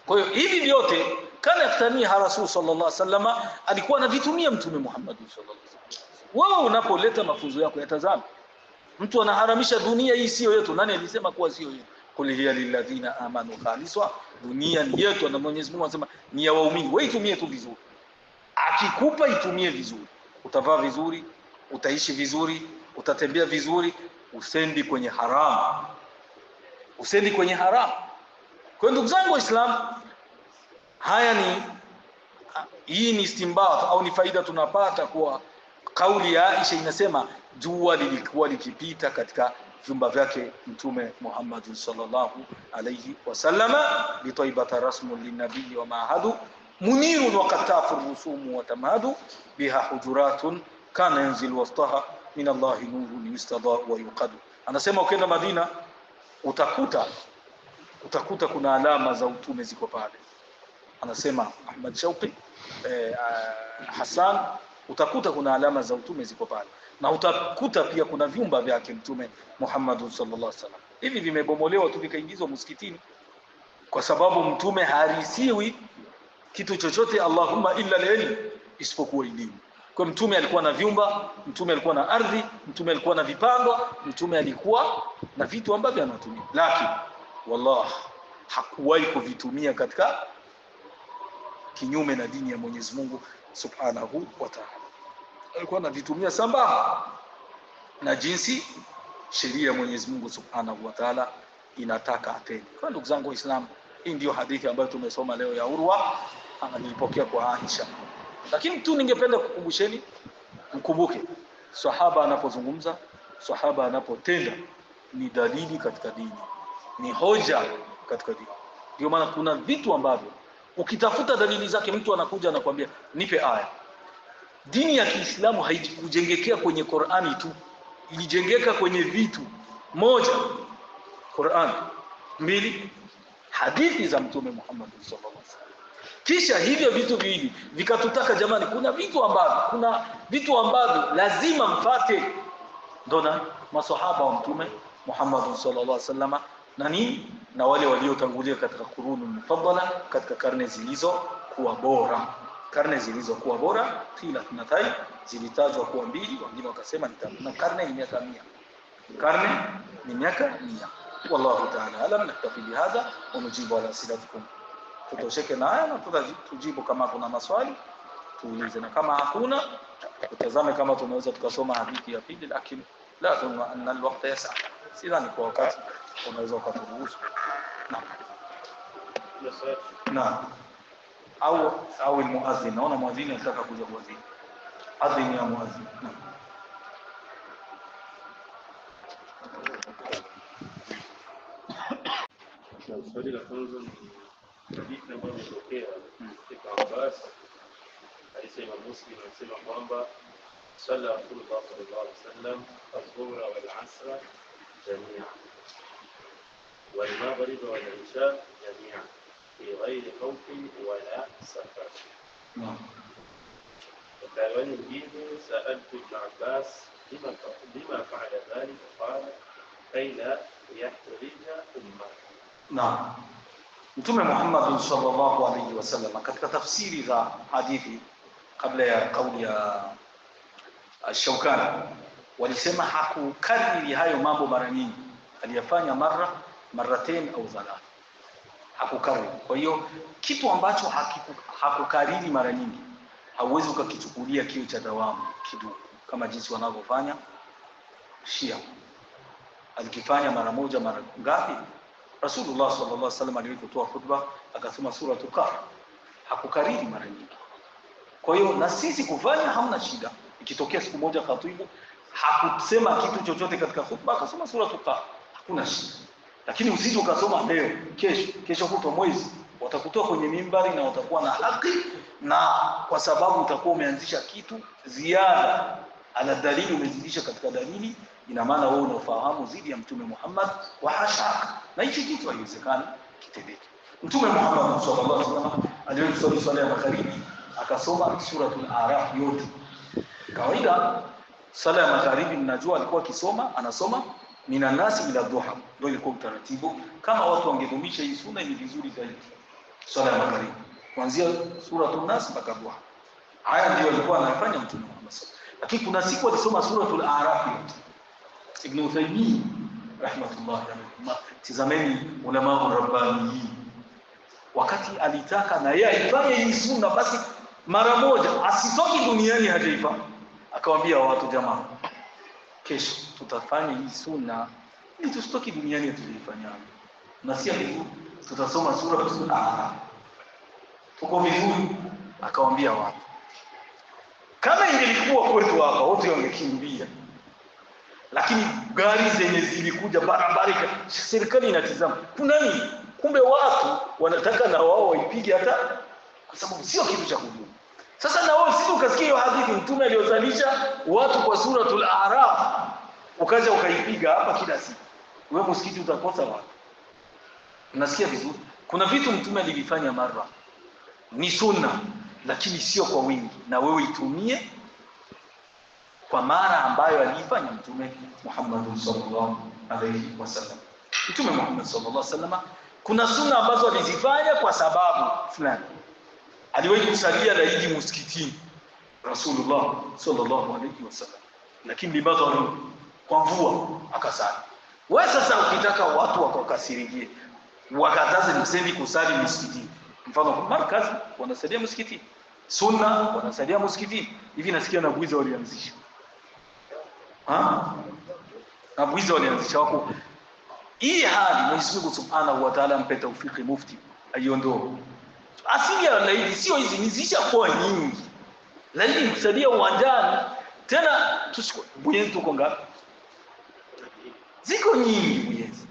Kwa hiyo hivi vyote kana yaftaniha Rasul sallallahu alaihi wasallam, alikuwa anavitumia Mtume Muhammad sallallahu alaihi wasallam. Wewe unapoleta mafunzo yako yatazama, mtu anaharamisha dunia hii sio yetu. Nani alisema kuwa sio yetu? Qul hiya lilladhina amanu khaliswa, dunia ni yetu, na Mwenyezi Mungu anasema ni ya waumini. Wewe itumie tu vizuri, akikupa itumie vizuri, utavaa vizuri, utaishi vizuri, utatembea vizuri, usendi kwenye haramu. Kwa ndugu zangu Waislamu, hii ni istinbat au ni faida tunapata kwa kauli ya Aisha inasema jua lilikuwa likipita katika vyumba vyake Mtume Muhammad sallallahu alayhi wasallama, bitaibata rasmun linnabii wa mahadu munirun wa qatafu rusumu wa tamadu biha hujuratun kana yanzil wastaha min Allah nurun yustada wa yuqadu. Anasema ukienda Madina utakuta kuna alama za utume ziko pale. Anasema Ahmad Shauqi Hassan, utakuta kuna alama za utume ziko pale, na utakuta pia kuna vyumba vyake Mtume Muhammad sallallahu alaihi wasallam. Hivi vimebomolewa tu vikaingizwa msikitini, kwa sababu Mtume harisiwi kitu chochote Allahumma illa al-ilm, isipokuwa elimu. Kwa Mtume alikuwa na vyumba, Mtume alikuwa na ardhi, Mtume alikuwa na vipando, Mtume alikuwa na vitu ambavyo anatumia, lakini wallah hakuwahi kuvitumia katika kinyume na dini ya Mwenyezi Mungu subhanahu wa ta'ala. Alikuwa anavitumia sambamba na jinsi sheria ya Mwenyezi Mungu subhanahu wa ta'ala inataka atende. Kwa ndugu zangu Waislamu, hii ndio hadithi ambayo tumesoma leo ya Urwa, nilipokea kwa Aisha. Lakini tu ningependa kukumbusheni, mkumbuke sahaba anapozungumza, sahaba anapotenda, ni dalili katika dini, ni hoja katika dini. Ndio maana kuna vitu ambavyo ukitafuta dalili zake mtu anakuja anakuambia nipe aya. Dini ya Kiislamu haikujengekea kwenye Qur'ani tu, ilijengeka kwenye vitu: moja, Qur'an; mbili, hadithi za Mtume Muhammad sallallahu alaihi wasallam. Kisha hivyo vitu viwili vikatutaka, jamani, kuna vitu ambavyo lazima mfate. Ndio maswahaba wa Mtume Muhammad sallallahu alaihi wasallam na wale waliotangulia katika kurunu mufaddala, katika karne zilizokuwa bora. Karne zilizokuwa bora thalathai zilitajwa kuwa mbili, wengine wakasema ni tatu, na karne ni miaka 100. Karne ni miaka 100. Wallahu ta'ala alam. Naktafi bihadha wa nujibu ala asilatikum. Tutosheke na haya na tujibu kama kuna maswali tuulize, na kama hakuna tutazame kama tunaweza tukasoma hadithi ya pili, lakini la tunna anna alwaqt yas'a. Sidhani kwa wakati unaweza ukaturuhusu. Naam. Au almuadhin, naona muadhin anataka kuja kuadhini. Adhini ya muadhin. Naam. Swali la kwanza ni hadithi ambayo imetokea katika Abbas, alisema Muslim anasema kwamba salla Rasulullah sallallahu alaihi wasallam adh-dhuhra wal 'asra jami'an wal maghrib wal 'isha jami'an fi ghayri khawfin wala safar. وقال الجيد سألت ابن عباس لما فعل ذلك؟ قال كي لا يحترج أمه. Naam. Mtume Muhammad sallallahu alaihi wasallam katika tafsiri za hadithi kabla ya kauli ya Shawkani walisema hakukariri hayo mambo mara nyingi, aliyafanya marratain au thalatha, hakukariri. Kwa hiyo kitu ambacho hakukariri mara nyingi hauwezi ukakichukulia kile cha dawamu kidogo, kama jinsi wanavyofanya Shia. Alikifanya mara moja, mara ngapi? Rasulullah sallallahu alaihi wasallam alipotoa khutba akasoma suratul Kahf, hakukariri mara nyingi. Kwa hiyo na sisi kufanya hamna shida. Ikitokea siku moja khatibu hakusema kitu chochote katika khutba akasoma suratul Kahf, hakuna shida. Lakini usije ukasoma leo, kesho kutwa mwezi, watakutoa kwenye mimbari na watakuwa na haki, na kwa sababu utakuwa umeanzisha kitu ziada ala dalili, umezidisha katika dalili, ina maana wewe unafahamu zidi ya Mtume Muhammad wa hashaka, na hichi kitu haiwezekani kitendeke. Mtume Muhammad sallallahu alaihi wasallam aliyosali swala ya magharibi akasoma suratul Araf yote. Kawaida sala ya magharibi mnajua alikuwa akisoma, anasoma minan nasi ila duha, ndio ilikuwa utaratibu. Kama watu wangedumisha hii sunna ni vizuri zaidi. Swala ya magharibi kuanzia suratul nas mpaka duha, haya ndio alikuwa anafanya Mtume Muhammad sallallahu. Lakini kuna siku alisoma suratul Araf yote. Ibn Uthaymeen rahmatullahi alayhi, tazameni ulama rabbani, wakati alitaka na yeye aifanye hii sunna basi mara moja asitoki duniani hajaifa, akawaambia watu, jamaa, kesho tutafanya hii sunna ili tusitoki duniani hatujaifanya, na si hivi tutasoma suratul Araf, tuko vizuri. Akawaambia watu, kama ingelikuwa kwetu hapa wote wangekimbia, lakini gari zenye zilikuja barabara, serikali inatizama kuna nini, kumbe watu wanataka na wao waipige, hata kwa sababu sio kitu cha kudumu. Sasa na wao sisi ukasikia hiyo hadithi Mtume aliyozalisha watu kwa suratul Araf, ukaja ukaipiga hapa kila siku, wewe msikiti utakosa watu. Unasikia vizuri? Kuna vitu Mtume alivifanya mara ni sunna, lakini sio kwa wingi, na wewe itumie kwa mara ambayo alifanya Mtume Muhammad sallallahu alaihi wasallam. Mtume Muhammad sallallahu alaihi wasallam kuna sunna ambazo alizifanya kwa sababu fulani. Aliwahi kusalia laidi msikitini Rasulullah sallallahu alaihi wasallam, lakini limadha kwa mvua akasali. Wewe sasa ukitaka watu wakakasirikie, wakataze msendi kusali msikitini, mfano markazi wanasalia msikitini, sunna wanasalia msikitini, hivi nasikia na Buiza walianzisha na Buiza walianzisha wako hii hali. Mwenyezi Mungu Subhanahu wa Ta'ala mpe taufiki mufti aiondoe. Asili ya laidi sio hizi nizisha kwa nyingi, laidi msadia uwanjani tena Buyenzi tuko ngapi? Ziko nyingi Buyenzi.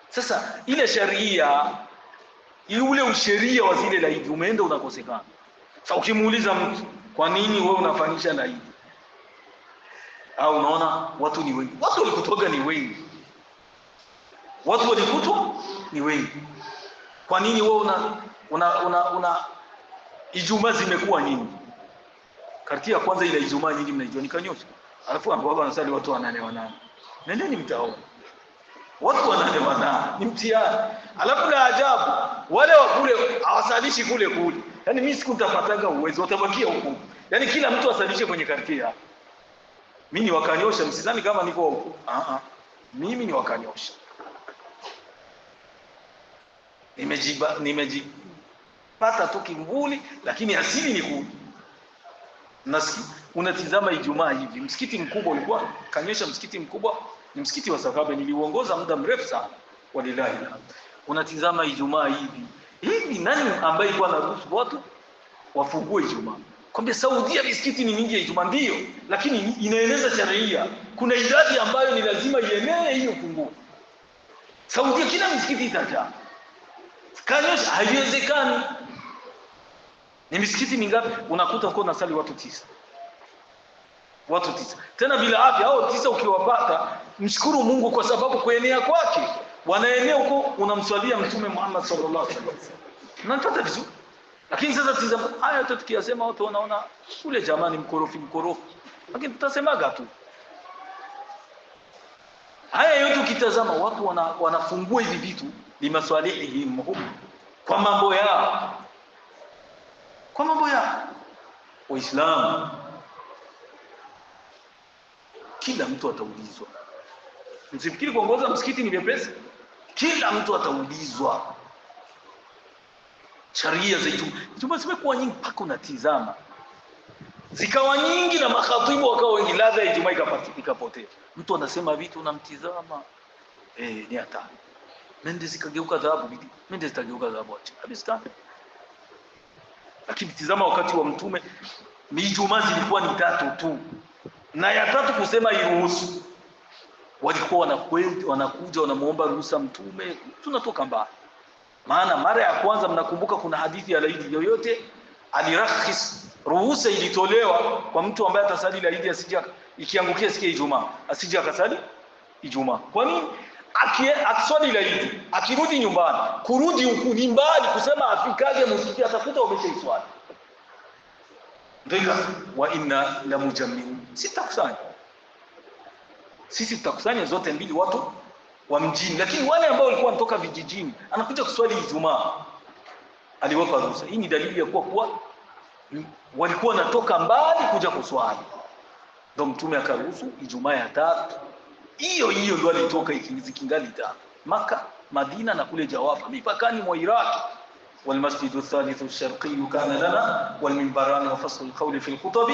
Sasa ile sharia ule usheria wa zile laidi umeenda unakosekana. Sasa ukimuuliza mtu kwa nini wewe unafanyisha laidi, au unaona watu ni wengi, watu walikutoka ni wengi, watu walikutwa ni wengi, kwa nini wewe una Ijumaa zimekuwa nyingi? Karti ya kwanza ile Ijumaa nyingi mnaijua ni Kanyosha, alafu ambao wanasali watu wanane, nendeni mtaona watu wanane ni mtihani. Alafu la ajabu wale wa kule hawasalishi kule, yani mimi sikutapataga uwezo, watabakia huko, yani kila mtu asalishe kwenye karti yake. Mimi ni Wakanyosha, msidhani kama niko huko, mimi ni Wakanyosha, nimejipata tu kimvuli, lakini asili ni kule. Unatizama Ijumaa hivi, msikiti mkubwa ulikuwa Kanyosha, msikiti mkubwa ni msikiti wa Sakabe, niliuongoza muda mrefu sana, walilahi. Unatizama Ijumaa hivi nani ambaye alikuwa anaruhusu watu wafungue Ijumaa? Kwambia Saudia misikiti ni mingi ya Ijumaa ndio, lakini inaeleza sharia kuna idadi ambayo ni lazima ienee hiyo funguo. Saudia kila msikiti itajaa. Kanyosha haiwezekani. Ni misikiti mingapi unakuta uko nasali watu 9. Watu 9. Tena bila afya, hao 9 ukiwapata mshukuru Mungu kwa sababu kuenea kwake wanaenea huko, unamswalia Mtume Muhammad sallallahu alaihi wasallam. Unapata vizuri. Lakini sasa tizama haya yote tukiyasema watu wanaona ule jamani mkorofi. Lakini tutasemaga tu. Haya yote ukitazama watu wanafungua hivi vitu limaswalihi muhum, kwa mambo yao. Waislamu kila mtu ataulizwa. Msifikiri kuongoza msikiti ni vyepesi. Kila mtu ataulizwa. Sharia za Ijumaa zimekuwa nyingi mpaka unatizama. Zikawa nyingi na makhatibu wakawa wengi, ladha ya Ijumaa ikapotea. Mtu anasema vitu unamtizama, ni hatari. Mende zikageuka dhahabu, mende zitageuka dhahabu kabisa. Lakini tizama wakati wa Mtume ni Ijumaa zilikuwa ni 3 tu. Na ya 3 kusema iruhusu. Walikuwa wanakuja wanamuomba ruhusa Mtume, tunatoka mbali. Maana mara ya kwanza mnakumbuka kuna hadithi ya laidi yoyote alirakhis, ruhusa ilitolewa kwa mtu ambaye atasali laidi ikiangukia siku ya Ijumaa, asije akasali Ijumaa. Kwa nini? Akiswali laidi, akirudi nyumbani, kurudi huku ni mbali, kusema afikaje msikiti atakuta umeshaiswali. Ndio wa inna la mujammin. Sisi tutakusanya zote mbili, watu wa mjini, lakini wale ambao walikuwa wanatoka vijijini anakuja kuswali Ijumaa aliwapa ruhusa. Hii ni dalili ya kuwa walikuwa wanatoka mbali kuja kuswali. Ndio Mtume akaruhusu Ijumaa ya 3. Hiyo ndio alitoka ikingali 3. Maka, Madina na kule Jawafa mipakani mwa Iraq. والمسجد الثالث الشرقي كان لنا والمنبران وفصل القول في الخطب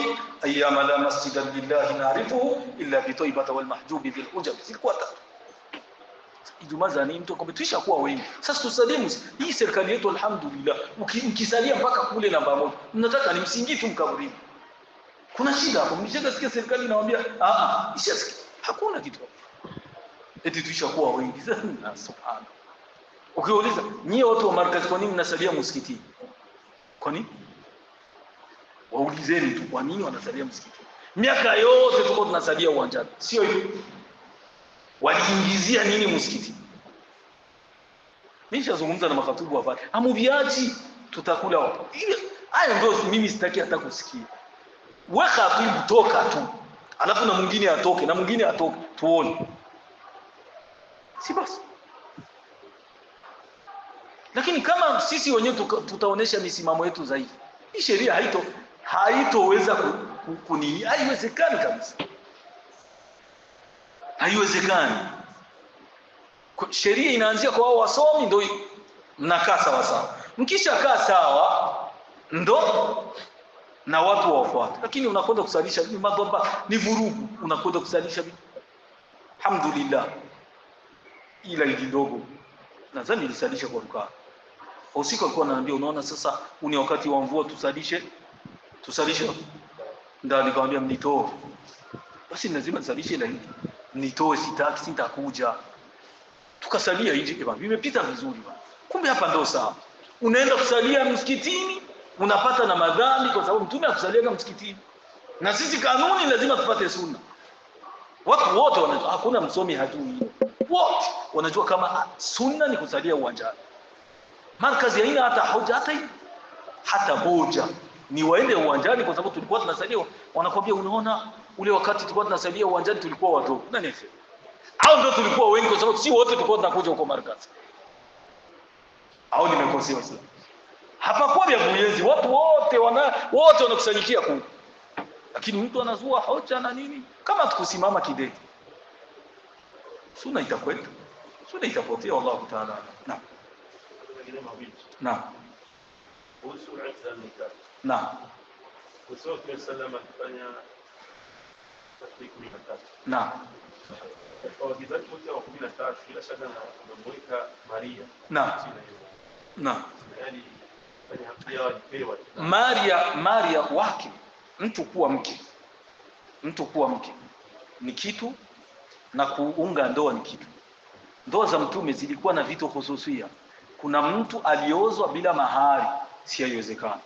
ايام لا مسجد لله نعرفه الا بطيبه والمحجوب بالحجب. Zilikuwa 3. Ijumaa za nini mtu akometisha kuwa wengi. Sasa tusalimu hii serikali yetu alhamdulillah. Mkisalia mpaka kule namba 1. Mnataka ni msingi tu mkaburini. Kuna shida hapo. Mnishasikia serikali inawaambia ishasikia. Hakuna kitu. Eti tuishakuwa wengi. Subhana. Ukiuliza nyie watu wa markazi kwa nini mnasalia msikitini? Kwa nini? Waulizeni tu kwa nini wanasalia msikitini. Miaka yote tuko tunasalia uwanjani. Sio hivyo. Waliingizia nini msikitini? Nishazungumza na makatibu wa pale. Amubiaji tutakula wapo. Haya ndio mimi sitaki hata kusikia. Wewe khatibu toka tu. Alafu na mwingine atoke na mwingine atoke tuone. Si basi. Lakini kama sisi wenyewe tutaonesha misimamo yetu zaidi, hii sheria haitoweza kunini, haiwezekani kabisa. Haiwezekani. Sheria inaanzia kwa wao wasomi, ndio mnakaa sawa sawa. Mkishakaa sawa ndo na watu wafuate. Lakini unakwenda kusalisha ni madhaba, ni vurugu, unakwenda kusalisha. Alhamdulillah. Ila kidogo nadhani nilisalisha kwa rukaa. Usiku alikuwa ananiambia unaona sasa uni wakati wa mvua tusalishe. Ndio nikamwambia mnitoe. Basi lazima nisalishe na hivi. Mnitoe sitaki sitakuja. Tukasalia nje bwana. Vimepita vizuri bwana. Kumbe hapa ndio sawa. unaenda kusalia msikitini unapata na madhambi kwa sababu mtume akusalia msikitini. Na sisi kanuni lazima tupate sunna. Watu wote wanajua, hakuna msomi hajui. Wote wanajua kama sunna ni kusalia uwanjani. Markazi haina hata hoja hata moja ni waende uwanjani kwa sababu tulikuwa tunasalia. Wanakwambia unaona ule wakati tulikuwa tunasalia uwanjani tulikuwa wadogo. Nani afia? Au ndio tulikuwa wengi kwa sababu si wote tulikuwa tunakuja huko markazi. Au nimekosea sasa? Hapakuwa vya buyenzi, watu wote wanakusanyikia kule. Lakini mtu anazua hoja na nini? Kama tukusimama kidete. Sunna itakwenda. Sunna itapotea wallahu ta'ala. Naam. Naam. Kuhusu al-'izza nikah. Naam. Kuhusu Mtume sallallahu akifanya tasbihi 13. Naam. Kwa wajizaji wote wa 13 bila shaka na kumweka Maria. Naam. Naam. Yaani kwenye haki walipewa. Maria wake mtu kuwa mke ni kitu na kuunga ndoa ni kitu. Ndoa za mtume zilikuwa na vitu hususia. Kuna mtu aliozwa bila mahari, si haiwezekana.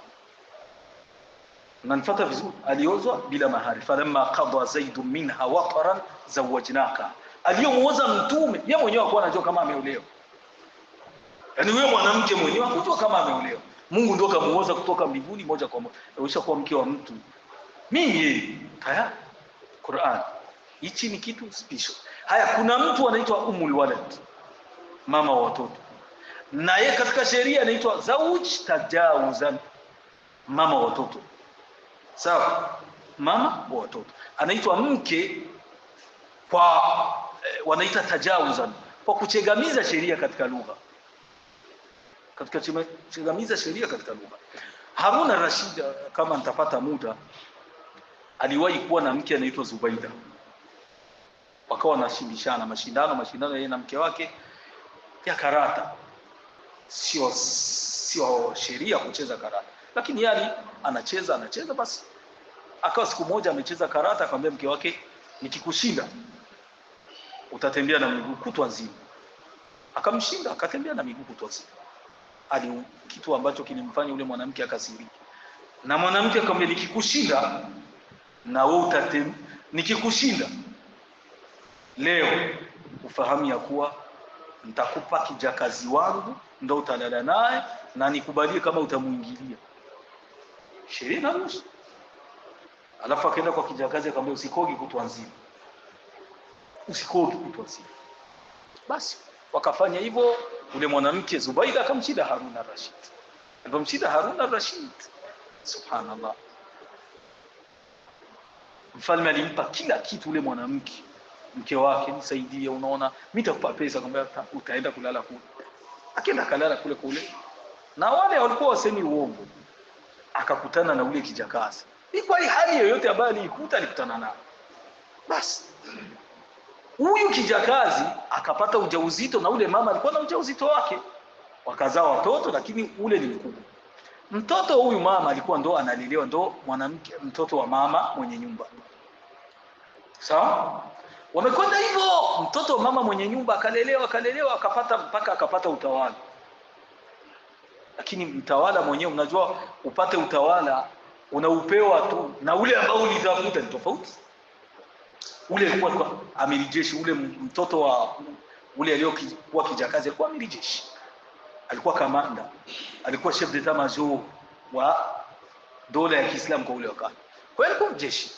Unanifuata vizuri? Aliozwa bila mahari. Falamma qada Zaid minha wataran zawajnaka. Aliyomuoza mtume, yeye mwenyewe alikuwa anajua kama ameolewa. Yaani huyo mwanamke mwenyewe hakujua kama ameolewa. Mungu ndio kamuoza kutoka mbinguni moja kwa moja. Ushakuwa mke wa mtu. Mimi haya Qur'an. Hichi ni kitu special. Haya kuna mtu anaitwa Ummul Walad. Mama wa watoto. Na yeye katika sheria anaitwa Zawj Tajawuzan. Mama wa watoto. Sawa? Mama wa watoto. Anaitwa mke kwa wanaita tajawuzan, kwa kuchegamiza sheria katika lugha. Katika kuchegamiza sheria katika lugha. Harun al-Rashid kama nitapata muda aliwahi kuwa na mke anaitwa Zubaida. Wakawa wanashindana mashindano yeye na mke wake ya karata. Sio sheria kucheza karata. Lakini yeye anacheza basi. Akawa siku moja amecheza karata akamwambia mke wake nikikushinda utatembea na miguu kutwa nzima. Akamshinda akatembea na miguu kutwa nzima. Kitu ambacho kilimfanya yule mwanamke akasirika. Na mwanamke akamwambia nikikushinda na wewe nikikushinda leo ufahamu ya kuwa nitakupa kijakazi wangu ndio utalala naye na nikubalie kama utamuingilia. Sheria na nusu. Alafu akaenda kwa kijakazi akamwambia usikogi kutwa nzima. Usikogi kutwa nzima. Basi wakafanya hivyo, ule mwanamke Zubaida akamshinda Harun al-Rashid. Alipomshinda Harun al-Rashid, subhanallah, mfalme alimpa kila kitu ule mwanamke, mke wake, nisaidie, unaona mimi nitakupa pesa, akamwambia utaenda kulala kule. Akaenda kalala kule. Na wale walikuwa wasemi uongo. Akakutana na ule kijakazi. Kwa hali yoyote ambayo alikutana nayo. Basi huyu kijakazi akapata ujauzito na ule mama alikuwa na ujauzito wake. Wakazaa watoto lakini ule ni mkubwa. Mtoto huyu mama alikuwa ndo analelewa, ndo mwanamke, mtoto wa mama mwenye nyumba. Sawa? Wamekwenda hivyo, mtoto wa mama mwenye nyumba akalelewa akapata utawala. Lakini mtawala mwenyewe, unajua upate utawala unaupewa tu na ule ambao ulitafuta ni tofauti. Ule alikuwa amiri jeshi, ule mtoto wa ule aliyokuwa kijakazi alikuwa amiri jeshi. Alikuwa kamanda, alikuwa chef d'état major wa dola ya Kiislamu kwa ule wakati. Kwa hiyo alikuwa jeshi.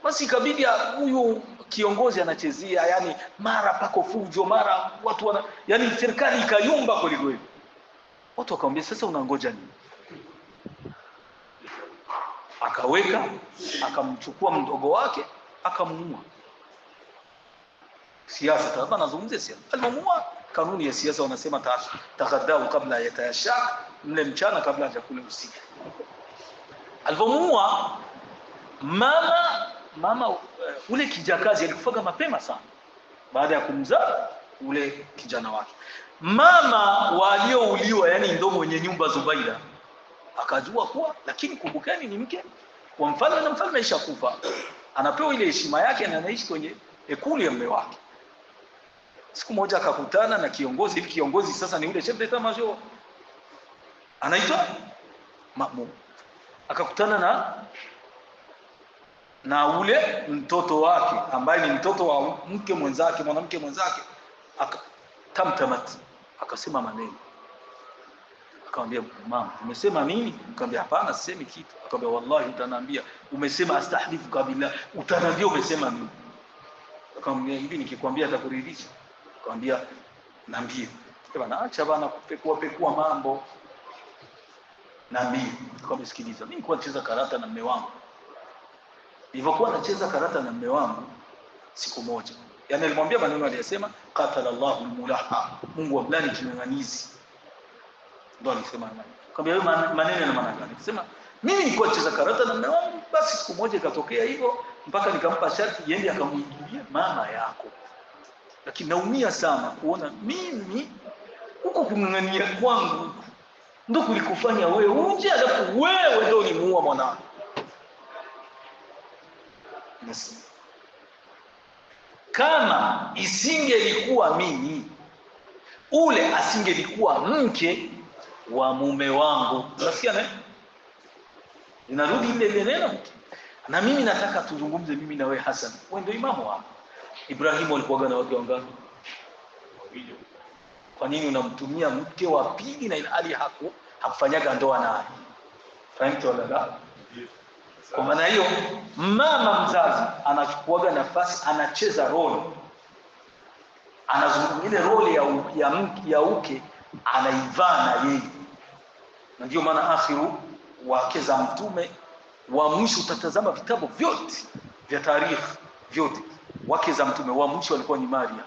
Basi ikabidi huyu kiongozi anachezea, yani mara pako fujo, mara watu yani serikali ikayumba kweli kweli. Watu wakamwambia sasa unangoja nini? Akamchukua mdogo wake akamuua. Siasa hapa nazungumzia siasa. Alimuua, kanuni ya siasa wanasema taghadau kabla yatayashak, mle mchana kabla hajakula usiku. Alipomuua mama ule kijakazi alikufaga mapema sana baada ya kumzaa ule kijana wake. Mama waliouliwa, yani ndo mwenye nyumba Zubaida, akajua kuwa, lakini kumbukeni ni mke wa mfalme na mfalme ishakufa, anapewa ile heshima yake na anaishi kwenye ikulu ya mume wake. Siku moja akakutana na kiongozi, ili kiongozi sasa ni ule chef d'état major. anaitwa Ma'mun. Akakutana na ule mtoto wake ambaye ni mtoto wa mke mwenzake, mwanamke mwenzake. Akamtamat, akasema maneno. Akamwambia, mama, umesema nini? Akamwambia, hapana, sisemi kitu. Akamwambia, wallahi utaniambia. Umesema astahlifuka billah, utaniambia umesema nini? Akamwambia, hivi nikikwambia atakuridhisha? Akamwambia, naambia. Bwana, acha bana kupekua mambo. Naambia. Akamwambia, sikiliza, mimi nilikuwa nacheza karata na mume wangu. Nilipokuwa nacheza karata na mume wangu siku moja, yani alimwambia maneno aliyosema, qatala Allahu al-mulaha, Mungu amlani kinyang'anizi. Ndio alisema nani? Akamwambia, wewe maneno yana maana gani? Akasema, mimi nilikuwa nacheza karata na mume wangu, basi siku moja ikatokea hivyo, mpaka nikampa sharti yeye akamuingilia mama yako. Lakini naumia sana kuona mimi huko kung'ang'ania kwangu ndio kulikufanya wewe uje, alafu wewe ndio unimuua mwanangu. Kama isingelikuwa mimi, ule asingelikuwa mke wa mume wangu. Unasikia nani? Inarudi ile neno. Na mimi nataka tuzungumze mimi na wewe Hassan. Wewe ndio imamu hapa. Ibrahimu alikuwa na wake wangapi? Wawili. Kwa nini unamtumia mke wa pili na ilhali hakufanyaga ndoa naye? Fahamu wala la? Kwa maana hiyo mama mzazi anachukuaga nafasi, anacheza role, anazungumza ile role ya uke, anaivaa na yeye. Na ndio maana akhiru wake za mtume wa mwisho, utatazama vitabu vyote vya tarikhi vyote, wake za mtume wa mwisho walikuwa ni Maria.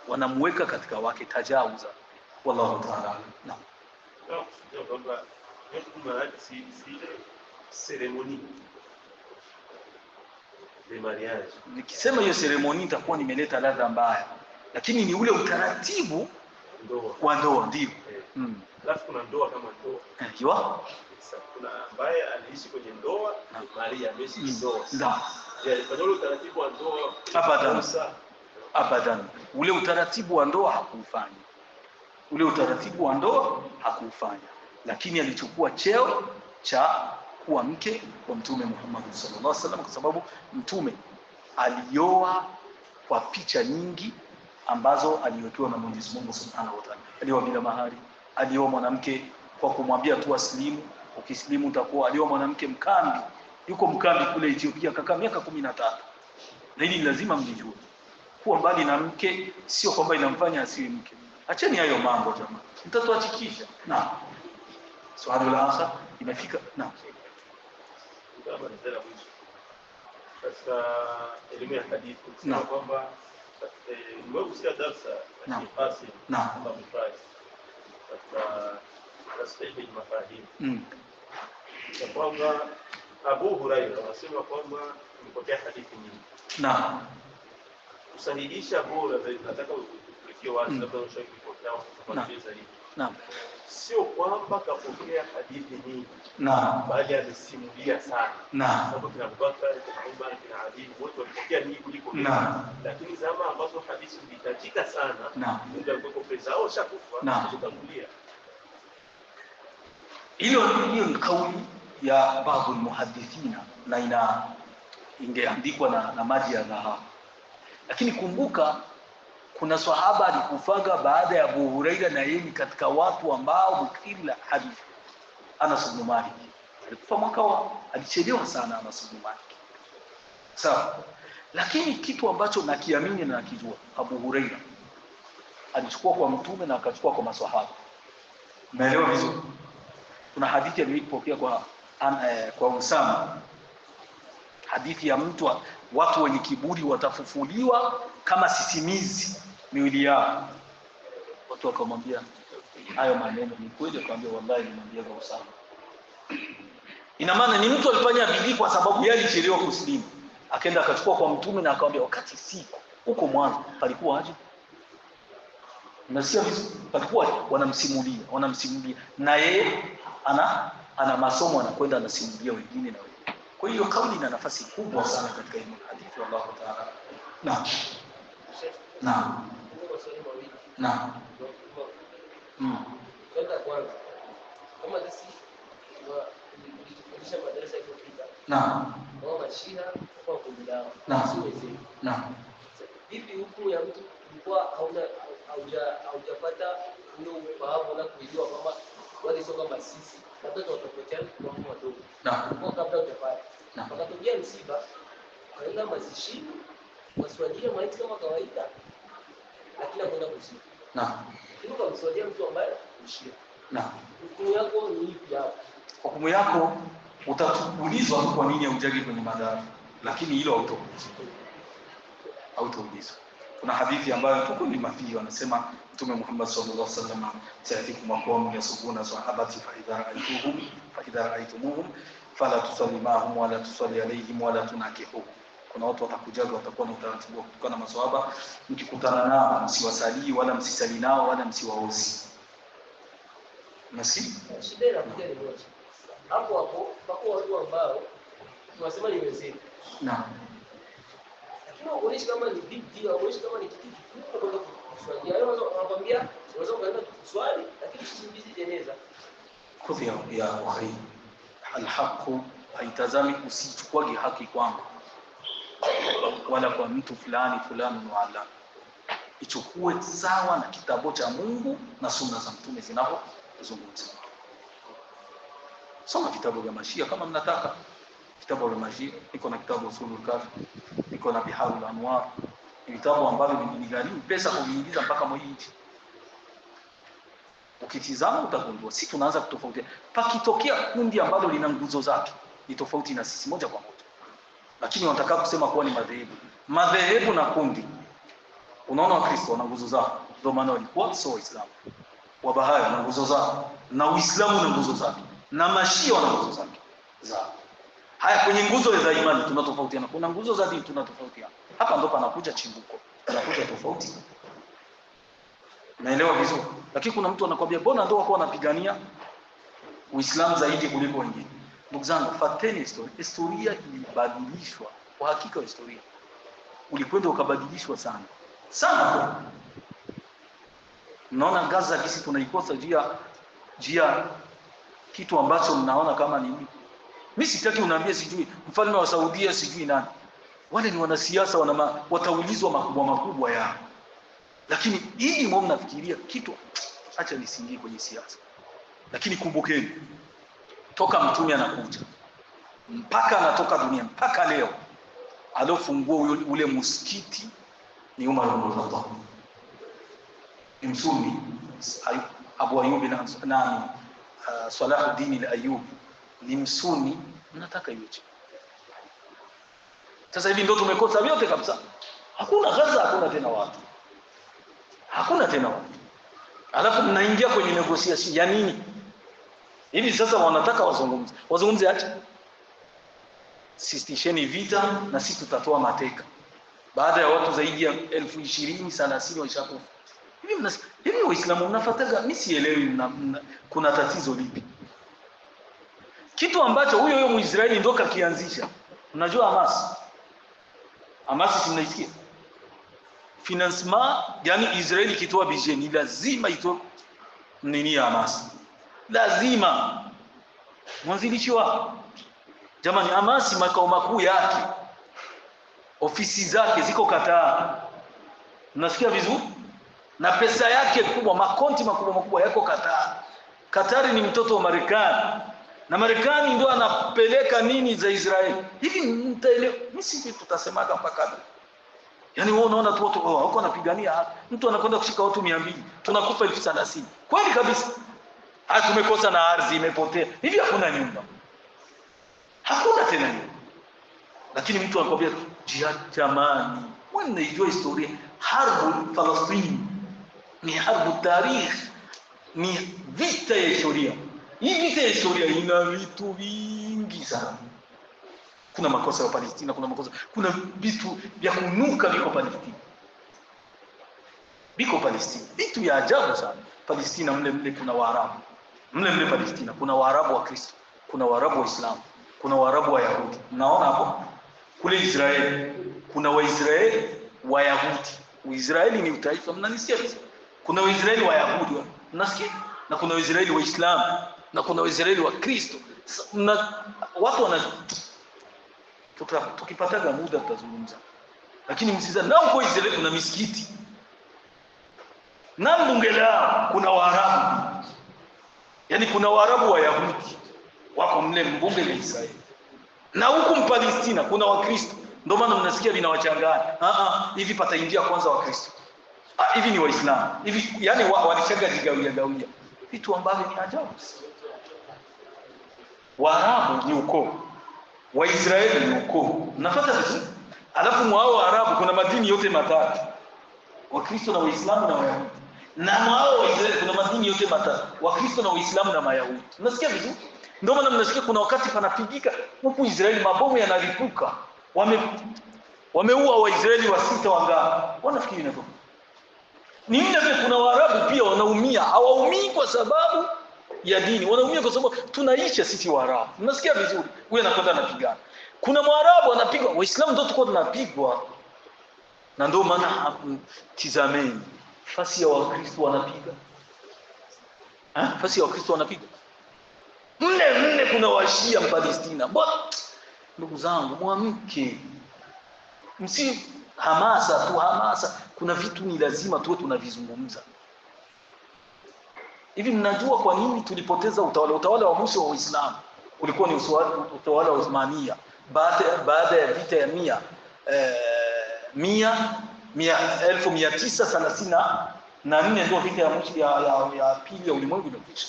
Wanamweka katika wake tajawuza. Wallahu ta'ala. Naam. Ndio kwamba si ceremony de mariage. Nikisema hiyo ceremony itakuwa nimeleta ladha mbaya, lakini ni ule utaratibu wa ndoa ndio. Alafu kuna ndoa kama ndoa. Ndio. Kuna ambaye anaishi kwenye ndoa, Maria ameishi ndoa. Ndio. Kwa ule utaratibu wa ndoa abadan. Ule utaratibu wa ndoa hakufanya. Ule utaratibu wa ndoa hakufanya. Lakini alichukua cheo cha kuwa mke wa Mtume Muhammad sallallahu alaihi wasallam, kwa sababu Mtume alioa kwa picha nyingi ambazo aliwekewa na Mwenyezi Mungu Subhanahu wa Ta'ala. Alioa bila mahari, alioa mwanamke kwa kumwambia tu aslimu, ukislimu utakuwa. Alioa mwanamke mkambi, yuko mkambi kule Ethiopia kaka miaka 13. Na hili lazima mjijue. Kuwa mbali na mke sio kwamba inamfanya asiwe mke. Acheni hayo mambo jamaa. Mtatuachikisha. Naam. Swali la asa imefika. Naam. Sasa elimu ya hadithi tunasema kwamba mwegusia darasa ya Qasim kwamba mfasi katika tasfihi mafahim kwa kwamba Abu Hurairah anasema kwamba mpokea hadithi nyingi. Naam. Kusahihisha bora zaidi nataka ufikie wazi labda ushauri kwa zaidi. Naam. Sio kwamba kapokea hadithi nyingi. Naam. Bali amesimulia sana. Naam. Sababu kina Abubakar, kina Umar, kina Ali wote walipokea nyingi kuliko mimi. Naam. Lakini zama ambazo hadithi zilihitajika sana, Mungu alikuwa pesa au shakufa kutangulia. Hiyo ni kauli ya baadhi ya muhadithina na ingeandikwa na maji ya dhahabu. Lakini kumbuka kuna sahaba alikufaga baada ya Abu Hurairah, na yeye katika watu ambao mukila hadithi. Anas ibn Malik alikufa mwaka alichelewa sana Anas ibn Malik. Sawa. Lakini kitu ambacho nakiamini na nakijua, Abu Hurairah alichukua kwa mtume na akachukua kwa maswahaba. Umeelewa vizuri? Kuna hadithi aliyopokea kwa Usama, hadithi ya watu wenye kiburi watafufuliwa kama sisimizi miwili yao. Watu wakamwambia hayo maneno ni kweli? Akamwambia wallahi nimwambia kwa Usama. Ina maana ni mtu alifanya bidii kwa sababu yeye alichelewa kusilimu, akaenda akachukua kwa mtume na akamwambia wakati siku huko mwanzo palikuwa aje. Unasikia vizuri? Palikuwa wanamsimulia na yeye ana masomo, anakwenda anasimulia wengine na wengine. Kwa hiyo kauli ina nafasi kubwa sana katika hii hadithi ya Allah Taala. Naam. Naam. Naam. kama sisi kufundisha madarasa iliyopita. Naam. Wao mashia kwa kundi lao. Naam. Si wazee. Naam. Vipi hukumu ya mtu ulikuwa haujapata ule ufahamu na kujua kwamba wale sio kama sisi, watoto watapotea kwa mambo madogo. Naam. Kwa kabla hujapata. Naam. Wakatokea msiba, kaenda mazishini, waswalia maiti kama kawaida. Lakini hakuna kusikia. Naam. Hilo kama mswalia mtu ambaye mshia. Naam. Hukumu yako ni ipi hapo? Hukumu yako utaulizwa kwa nini hujagi kwenye madhara, lakini hilo hautaulizwa. Kuna hadithi ambayo tuko ni mafio anasema Mtume Muhammad sallallahu alaihi wasallam, sayatikum aqwamun yasubuna sahabati fa idha ra'aytumuhum fala tusalli ma'hum wala tusalli alayhim wala tunakihuhum. Kuna watu watakujaga watakuwa na utaratibu wa kutokana na maswahaba, mkikutana nao msiwasalii wala msisali nao wala msiwaozi. Nasi shida inakuja ni moja. Hapo pako watu ambao tunasema ni wazee. Naam. Lakini unaonesha kama ni big deal, unaonesha kama ni kitu kikubwa kwenda kuswali. Hayo wanakwambia unaweza kwenda kuswali lakini usiingize jeneza. Khudhi ya akhi. Alhaqu haitazami usichukuage haki kwangu wala kwa mtu fulani wala. Ichukue sawa na kitabu cha Mungu na sunna za Mtume zinapozungumza. Soma kitabu vya Mashia kama mnataka. Kitabu vya Mashia, niko na kitabu Usulul Kafi, niko na Biharul Anwar. Ni vitabu ambavyo vinigharimu pesa kuviingiza mpaka mwingi. Ukitizama utagundua sisi tunaanza kutofautia. Pakitokea kundi ambalo lina nguzo zake, ni tofauti na sisi moja kwa moja. Lakini wanataka kusema kuwa ni madhehebu. Madhehebu na kundi. Unaona Wakristo wana nguzo zao, ndio maana walikuwa sio Waislamu. Wabahai wana nguzo zao, na Uislamu na nguzo zake, na Mashia wana nguzo zake zao. Haya, kwenye nguzo za imani tunatofautiana, kuna nguzo za dini tunatofautiana. Hapa ndo panakuja chimbuko, panakuja tofauti. Naelewa vizuri. Lakini kuna mtu anakuambia mbona ndio wako wanapigania Uislamu zaidi kuliko wengine. Ndugu zangu, fateni historia. Historia ilibadilishwa. Kwa hakika historia ulikwenda ukabadilishwa sana. Sana. Mnaona Gaza kisi tunaikosa jia kitu ambacho mnaona kama ni mimi sitaki unaambie sijui mfalme wa Saudia sijui nani. Wale ni wanasiasa wataulizwa makubwa yao. Lakini ili mwa mnafikiria kitu acha nisingie kwenye siasa. Lakini kumbukeni toka Mtume anakuja mpaka anatoka dunia mpaka leo alofungua ule msikiti ni Umar ibn Khattab. Msuni Abu Ayyub nani Salahuddin al-Ayyubi ni msuni, mnataka iweje? Sasa hivi ndio tumekosa vyote kabisa. Hakuna Gaza, hakuna tena watu. Hakuna tena watu. Alafu mnaingia kwenye negotiation ya nini? Hivi sasa wanataka wazungumze. Wazungumze acha. Sisitisheni vita na sisi tutatoa mateka. Baada ya watu zaidi ya 20,000 30 waishakufa. Hivi Waislamu mnafuataga, mimi sielewi kuna tatizo lipi? Kitu ambacho huyo Muisraeli ndio kakianzisha. Unajua Hamas tunaisikia. Financement, yani Israeli kitoa budget ni lazima itoe nini ya Hamas. Lazima. Mwanzilishi wa jamani, Hamas makao makuu yake, ofisi zake ziko Qatar. Mnasikia vizuri? Na pesa yake kubwa, makonti makubwa yako Qatar. Qatar ni mtoto wa Marekani. Na Marekani ndio anapeleka nini za Israeli. Hivi mtaelewa? Mimi sisi tutasemaga mpaka leo. Yaani wewe unaona tu watu wako wanapigania, mtu anakwenda kushika watu 200, tunakufa 30,000. Kweli kabisa. Tumekosa na ardhi imepotea. Hivi hakuna nyumba. Hakuna tena nyumba. Lakini mtu anakuambia jihad jamani. Wewe unajua historia. Harbu Palestina ni harbu tarikh, ni vita ya historia. Hii vita ya historia ina vitu vingi sana. Kuna makosa ya Palestina, kuna vitu vya kunuka viko Palestina. Biko Palestina. Vitu ya ajabu sana. Palestina mle kuna Waarabu. Mle Palestina kuna Waarabu wa Kristo, kuna Waarabu wa Islam, kuna Waarabu wa Yahudi. Mnaona hapo? Kule Israeli kuna Waisraeli wa Yahudi. Uisraeli ni utaifa, mnanisikia? Kuna Waisraeli wa Yahudi, mnasikia? Na kuna Waisraeli wa Islam. na kuna Waisraeli wa Kristo. Watu wana tukipataga muda tutazungumza, lakini msizani nao kwa Israeli kuna misikiti na bunge lao kuna Waarabu, yani kuna Waarabu wa Yahudi wako mle mbunge la Israeli, na huku Mpalestina kuna Wakristo. Ndio maana mnasikia vinawachanganya. Hivi pataingia kwanza Wakristo, hivi ni Waislamu hivi, yani walishaga gawia vitu ambavyo ni ajabu. Waarabu ni ukoo, Waisraeli ni ukoo, mnafuata vizuri. Alafu mwao Waarabu kuna madini yote matatu, Wakristo na Waislamu na Wayahudi, na mwao Waisraeli kuna madini yote matatu, Wakristo na Waislamu na Mayahudi. Mnasikia vizuri? Ndio maana mnasikia kuna wakati panapigika huku Israeli, mabomu yanalipuka, wameua Waisraeli wasita wangapi, wanafikiri ndio ni mle. Kuna Waarabu pia wanaumia, hawaumii kwa sababu ya dini, wanaumia kwa sababu tunaisha sisi Waarabu. Mnasikia vizuri? Huyu anakwenda anapigana, kuna Mwarabu anapigwa, Waislamu ndio tuko tunapigwa. Na ndio maana tizameni fasi ya Wakristo wanapiga, fasi ya Wakristo wanapiga mle kuna Washia Palestina. Ndugu zangu, mwamke, msi hamasa. Kuna vitu ni lazima tuwe tunavizungumza. Hivi mnajua kwa nini tulipoteza utawala wa mwisho wa Uislamu? Ulikuwa ni utawala wa Uthmania baada ya vita ya 1934 ndio vita ya mwisho ya pili ya ulimwengu iliyokwisha.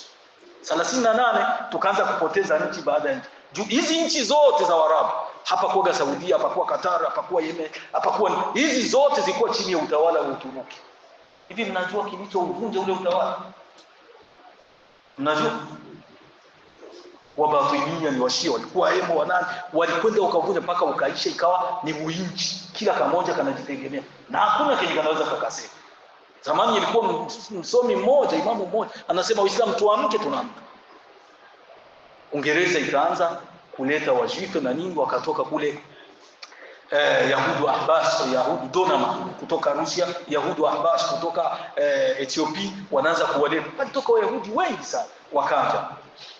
38 tukaanza kupoteza nchi baada ya nchi. Hizi nchi zote za Waarabu, hapakuwa Saudia, hapakuwa Qatar, hapakuwa Yemen, hapakuwa, hizi zote zilikuwa chini ya utawala wa Uturuki. Hivi mnajua kilichouvunja ule utawala? Mnajua? Wabatinia ni Washia, walikuwa hemo wanani, walikwenda ukavunja mpaka ukaisha, ikawa ni uinchi, kila kamoja kanajitegemea na hakuna kenye kanaweza kakasema. Zamani ilikuwa msomi mmoja, imamu mmoja anasema Uislamu tuamke, tunaamka. Uingereza ikaanza kuleta wajifu na nini, wakatoka kule Yahudu Ahbas, Yahudu Donama kutoka Russia, Yahudu Ahbas kutoka Ethiopia, wanaanza kuwaleta. Walitoka Wayahudi wengi sana wakaja.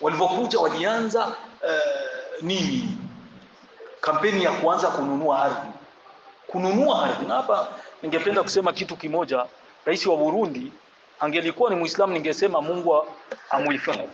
Walipokuja walianza nini? Kampeni ya kuanza kununua ardhi. Na hapa ningependa kusema kitu kimoja. Rais wa Burundi angelikuwa ni Muislamu, ningesema Mungu amuhifadhi.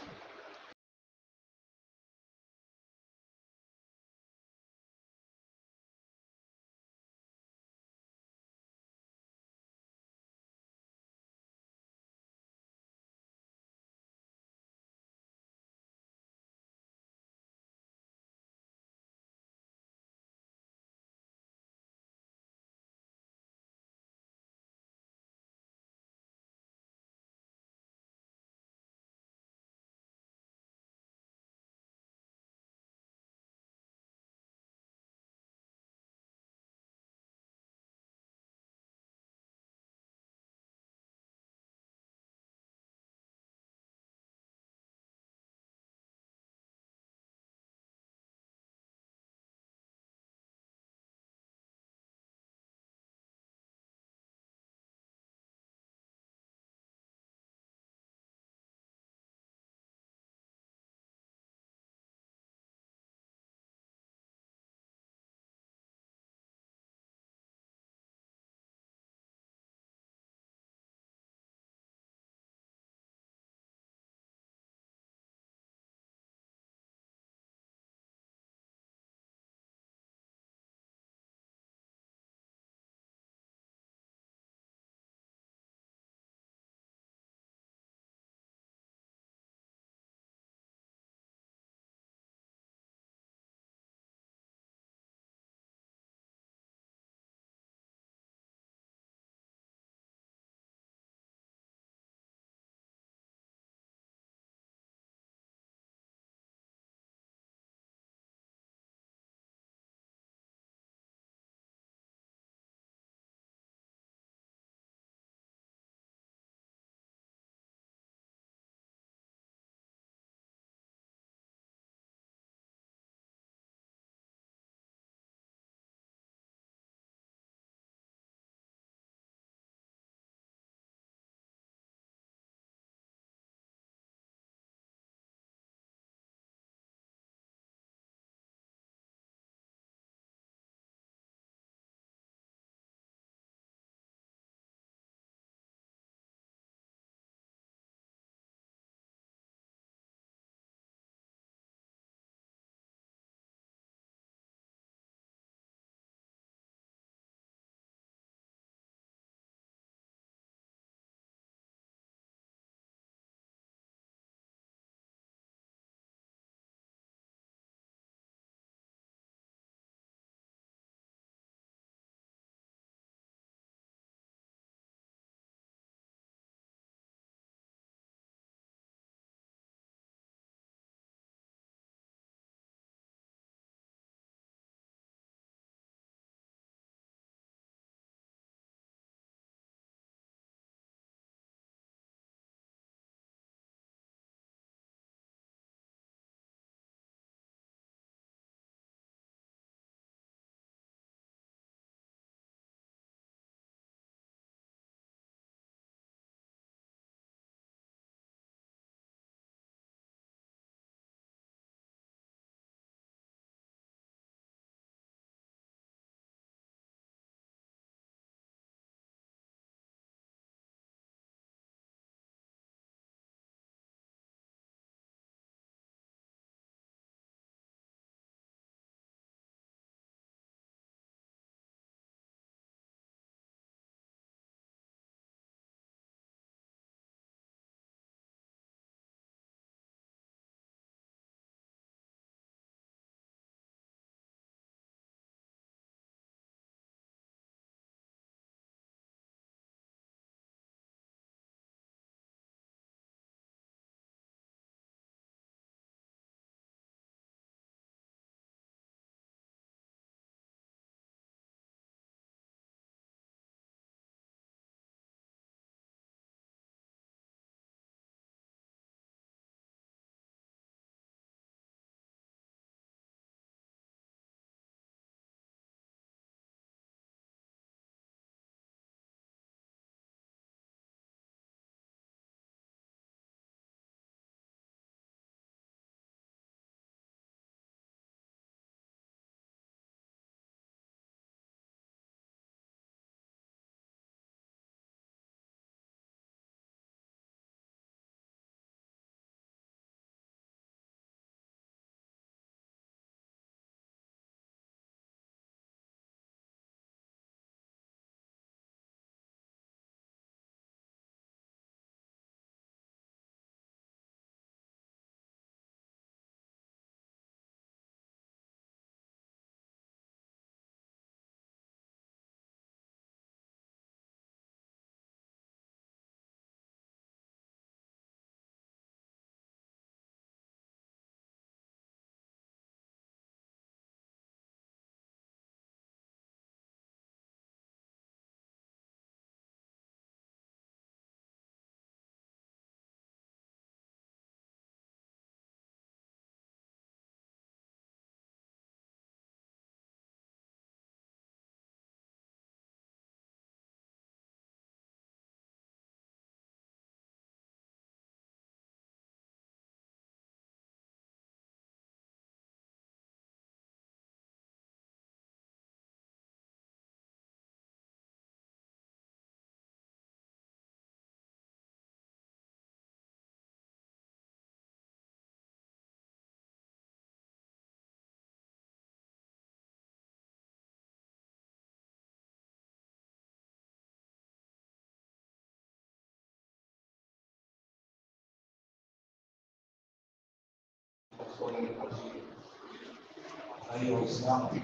Na hiyo Uislamu,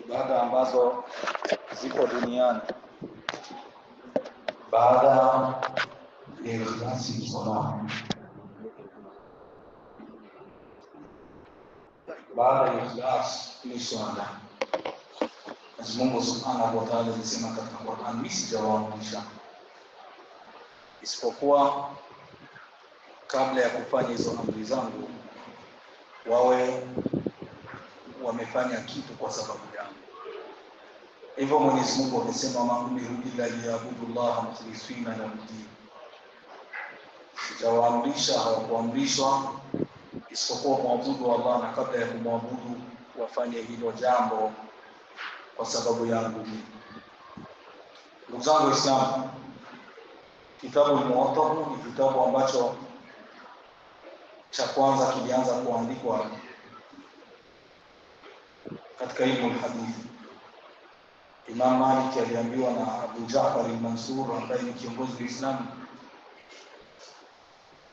ibada ambazo ziko duniani baada ya ikhlasi sala, baada ya ikhlas ni swala. Mungu Subhanahu wa Ta'ala alisema katika Qur'an, mimi sijawaamrisha isipokuwa kabla ya kufanya hizo amri zangu wawe wamefanya kitu kwa sababu yangu. Hivyo Mwenyezi Mungu amesema, ma umiru illa liya'budullaha mukhlisina lahu din. Sijawaamrisha, hawakuamrishwa isipokuwa muabudu Allah, na kabla ya kumwabudu wafanye hilo jambo kwa sababu yangu. Ndugu zangu Waislamu, kitabu al-Muwatta ni kitabu ambacho cha kwanza kilianza kuandikwa katika ilmu al-hadithi. Imam Malik aliambiwa na Abu Ja'far al-Mansur ambaye ni kiongozi wa Uislamu,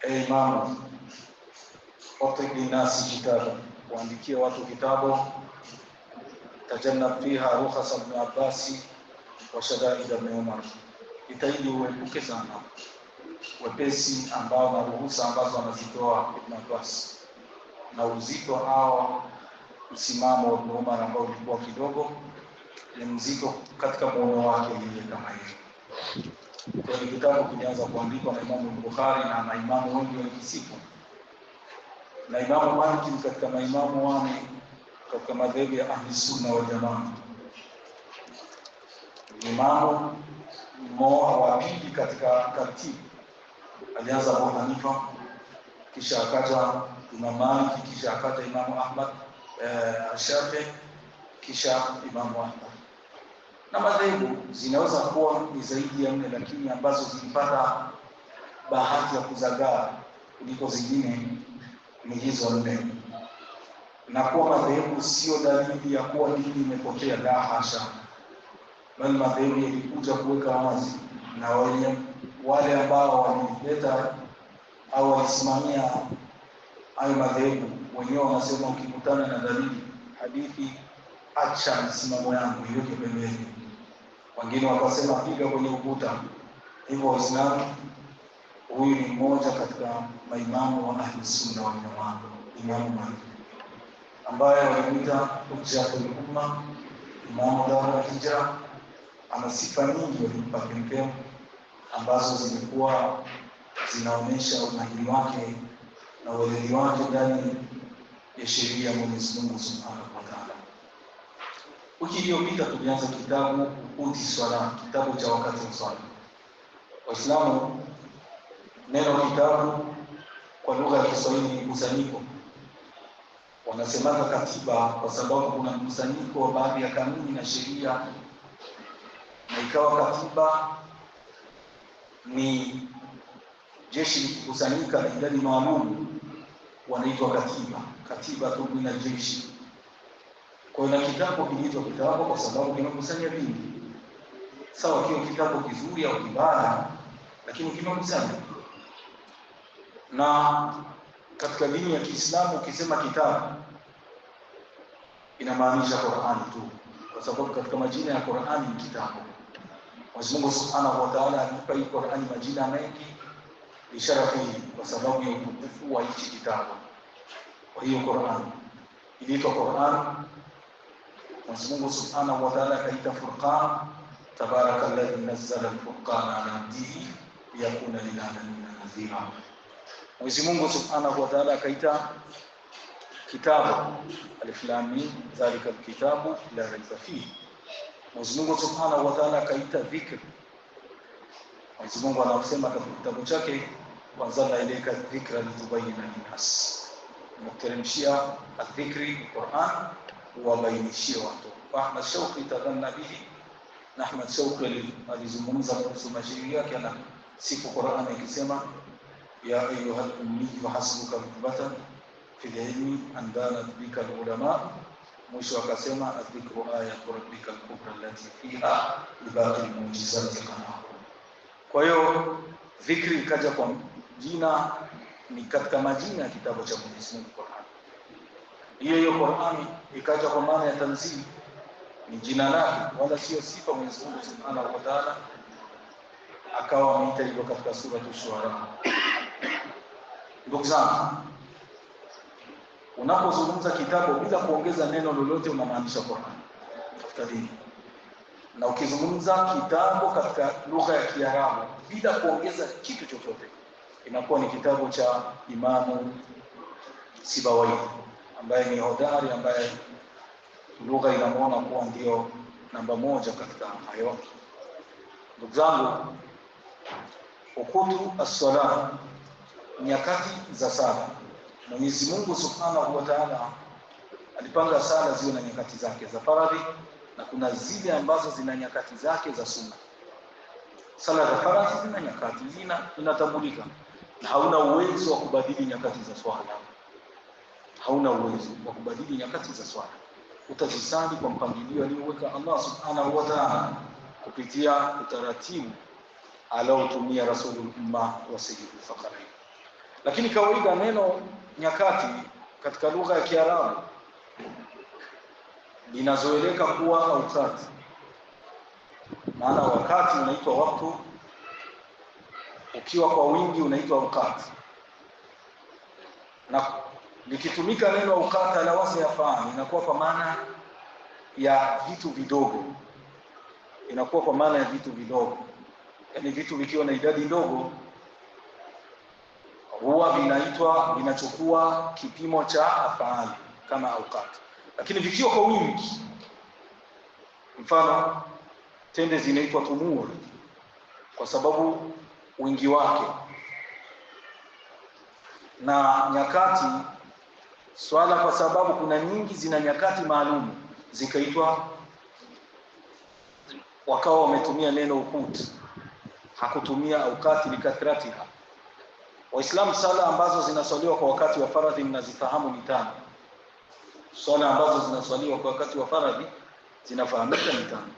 Imam, uktub linasi kitaba, waandikie watu kitabu tajannab fiha rukhas ibn Abbas wa shadaid ibn Umar. Itaidi uepuke sana wepesi ambao na ruhusa ambazo anazitoa Ibn Abbas na uzito au msimamo wa Ibn Umar ambao ulikuwa kidogo ni mzito katika muono wake ile kama hiyo. Kwa hiyo kitabu kilianza kuandikwa na Imam Bukhari na maimamu wengi wakisifu. Na Imam Malik katika maimamu wale katika madhehebu ya Ahli Sunna wal Jamaa. Imamu mmoja wa pili katika taratibu. Alianza Abu Hanifa, kisha akaja Imam Malik, kisha akaja Imam Ahmad Shafi'i, kisha Imam Ahmad. Na madhehebu zinaweza kuwa ni zaidi ya 4, lakini ambazo zilipata bahati ya kuzagaa kuliko zingine ni hizo 4. Na kuwa madhehebu sio dalili ya kuwa dini imepotea, la hasha, bali madhehebu yalikuja kuweka wazi, na wale ambao walileta au walisimamia hayo madhehebu wenyewe wanasema, ukikutana na dalili hadithi, acha msimamo yangu iweke pembeni. Wengine wakasema piga kwenye ukuta. Hivyo Waislamu, huyu ni mmoja katika maimamu wa Ahli Sunna wal Jamaa, Imam Malik, ambaye walimuita hujjatul umma, Imam Darul Hijra. Ana sifa nyingi walimpa kemkem ambazo zilikuwa zinaonyesha umahiri wake na ueledi wake ndani ya sheria ya Mwenyezi Mungu Subhanahu wa Ta'ala. Wiki iliyopita tulianza kitabu Uti Swala, kitabu cha wakati wa swala. Waislamu, neno kitabu kwa lugha ya Kiswahili ni mkusanyiko. Wanasema katiba kwa sababu kuna mkusanyiko wa baadhi ya kanuni na sheria, na ikawa katiba ni jeshi likikusanyika na idadi maalum wanaitwa katiba. Katiba tu na jeshi. Kwa hiyo kitabu kinaitwa kitabu kwa sababu kimekusanya vingi. Sawa, kile kitabu kizuri au kibaya, lakini kimekusanya. Na katika dini ya Kiislamu ukisema kitabu inamaanisha Qur'ani tu, kwa sababu katika majina ya Qur'ani ni kitabu. Mwenyezi Mungu Subhanahu wa Ta'ala alipa hii Qur'ani majina mengi ishara hii kwa sababu ya utukufu wa hichi kitabu. Kwa hiyo Qur'an inaitwa Qur'an. Mwenyezi Mungu Subhanahu wa Ta'ala kaita Furqan, tabarakalladhi nazzala al-furqana ala abdihi liyakuna lil'alamin nadhira. Mwenyezi Mungu Subhanahu wa Ta'ala kaita kitabu, alif lam mim, dhalika al-kitabu la raiba fihi. Mwenyezi Mungu Subhanahu wa Ta'ala kaita dhikr. Mwenyezi Mungu anasema katika kitabu chake, wanzalna ilayka dhikra litubayyana lin-nas. Mukteremshia adh-dhikri Qur'an wa bainishia watu. Ahmad Shauqi tadhanna bihi, na Ahmad Shauqi alizungumza kuhusu mashairi yake na siku Qur'an ikisema, ya ayyuhal ummi hasbuka rutbatan fil ilmi andanat bika al-ulama. Mwisho akasema adh-dhikru ayatu rabbika al-kubra allati fiha libaqi al-mu'jizati qana. Kwa hiyo dhikri ikaja kwa jina ni katika majina ya kitabu cha Mwenyezi Mungu Qur'an. Hiyo Qur'ani ikaja kwa maana ya tanzili, ni jina lake wala sio sifa Mwenyezi Mungu Subhanahu wa Ta'ala akawa ameita hivyo katika sura Ash-Shu'ara. Ndugu zangu, unapozungumza kitabu bila kuongeza neno lolote unamaanisha Qur'an katika dini. Na ukizungumza kitabu katika lugha ya Kiarabu bila kuongeza kitu chochote inakuwa ni kitabu cha Imamu Sibawayh ambaye ni hodari, ambaye lugha inamuona kuwa ndio namba moja katika hayo. Ndugu zangu, ukutu as-salat, nyakati za sala. Mwenyezi Mungu Subhanahu wa Ta'ala alipanga sala ziwe na nyakati zake za faradhi na kuna zile ambazo zina nyakati zake za sunna. Sala za faradhi zina nyakati, inatambulika na hauna uwezo wa kubadili nyakati za swala. Hauna uwezo wa kubadili nyakati za swala. Utazisali kwa mpangilio alioweka Allah Subhanahu wa Ta'ala kupitia utaratibu aliotumia Rasulul Umma wa Sayyidul Faqarain. Lakini kawaida neno nyakati katika lugha ya Kiarabu linazoeleka kuwa wakati. Maana wakati unaitwa wakati, ukiwa kwa wingi unaitwa wakati. Na likitumika neno wakati ala wasi ya fahamu inakuwa kwa maana ya vitu vidogo. Inakuwa kwa maana ya vitu vidogo. Yaani vitu vikiwa na idadi ndogo huwa vinachukua kipimo cha afali kama wakati. Lakini vikiwa kwa wingi, mfano tende zinaitwa tumur kwa sababu wingi wake, na nyakati swala kwa sababu kuna nyingi zina nyakati maalum zikaitwa, wakawa wametumia neno ukut, hakutumia wakati likathiratiha. Waislamu sala ambazo zinaswaliwa kwa wakati wa faradhi mnazifahamu ni tano. Swala ambazo zinaswaliwa kwa wakati wa faradhi zinafahamika ni tano.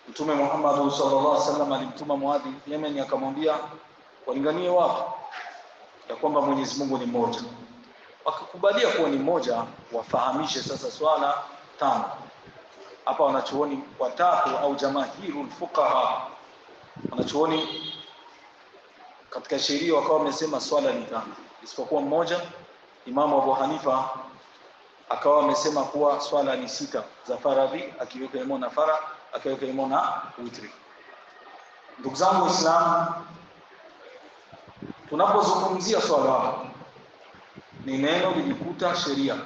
Mtume Muhammad sallallahu alaihi wasallam alimtuma Muadhi Yemen, akamwambia walinganie watu ya kwamba Mwenyezi Mungu ni mmoja. Wakakubalia kuwa ni mmoja, wafahamishe sasa swala tano. Hapa wanachuoni watatu au jamaahirul fuqaha, wanachuoni katika sheria wakawa wamesema swala ni tano, isipokuwa mmoja, Imamu Abu Hanifa akawa amesema kuwa swala ni sita za faradhi, akiweka imo na fara, akiweka imo na witri. Ndugu zangu Waislamu, tunapozungumzia swala ni neno lilikuta sheria,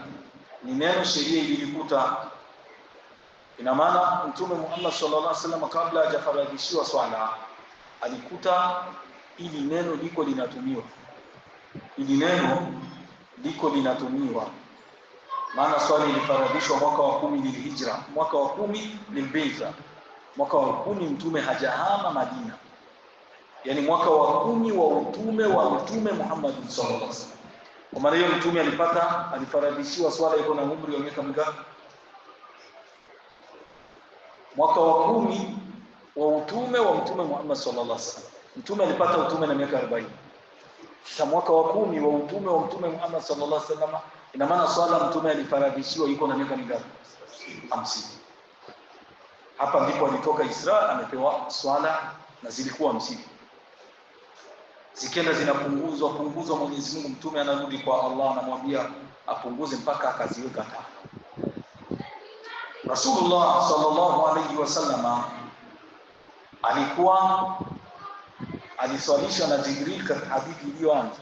ni neno sheria ilikuta. Ina maana Mtume Muhammad sallallahu alaihi wasallam kabla hajafaradhishiwa swala alikuta ili neno liko linatumiwa, ili neno liko linatumiwa. Maana swala ilifaradhishwa mwaka wa 10 lilhijra, mwaka wa 10 lilbitha, mwaka wa 10 mtume hajahama Madina, yani mwaka wa 10 wa utume wa Mtume Muhammad sallallahu alaihi wasallam. Kwa maana hiyo mtume alifaradhishiwa swala iko na umri wa miaka mingapi? Mwaka wa 10 wa utume wa Mtume Muhammad sallallahu alaihi wasallam. Mtume alipata utume na miaka 40. Sasa mwaka wa 10 wa utume wa Mtume Muhammad sallallahu alaihi wasallam, ina maana swala mtume alifaradhishiwa yuko na miaka mingapi? 50. Hapa ndipo alitoka Isra, amepewa swala na zilikuwa 50. Zikienda zinapunguzwa Mwenyezi Mungu, mtume anarudi kwa Allah, anamwambia apunguze mpaka akaziweka 5. Rasulullah sallallahu alaihi wasallam alikuwa aliswalisha na Jibril katika hadithi iliyoanza.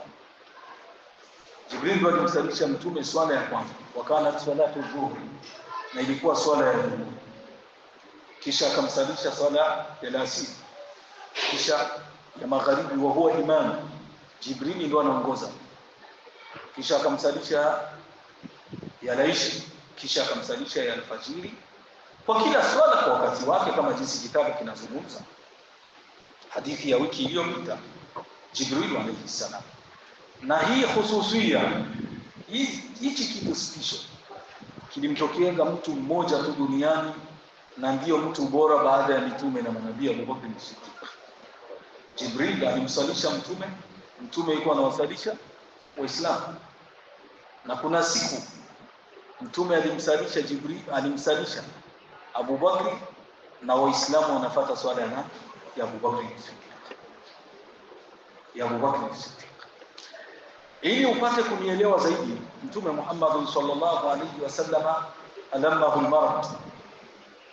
Jibril alimsalisha mtume swala ya kwanza, wakana salatu dhuhri, na ilikuwa swala ya dhuhri. Kisha akamsalisha swala ya alasiri, kisha ya magharibi, wa huwa imam, Jibril ndio anaongoza. Kisha akamsalisha ya laishi, kisha akamsalisha ya alfajiri. Kwa kila swala kwa wakati wake, kama jinsi kitabu kinazungumza. Hadithi ya wiki iliyopita, Jibril alayhi salam. Na hii hususia, hichi kitu special kilimtokea mtu mmoja tu duniani, na ndio mtu bora baada ya mitume na manabii, Abu Bakr as-Siddiq. Jibril alimsalisha mtume yuko anawasalisha, Waislamu. Na kuna siku Mtume alimsalisha alimsalisha Abu Bakr na Waislamu wanafuata swala ya Abu Bakr Siddiq. Ili upate kunielewa zaidi, Mtume Muhammad sallallahu alaihi wasallam alamahu al-marad,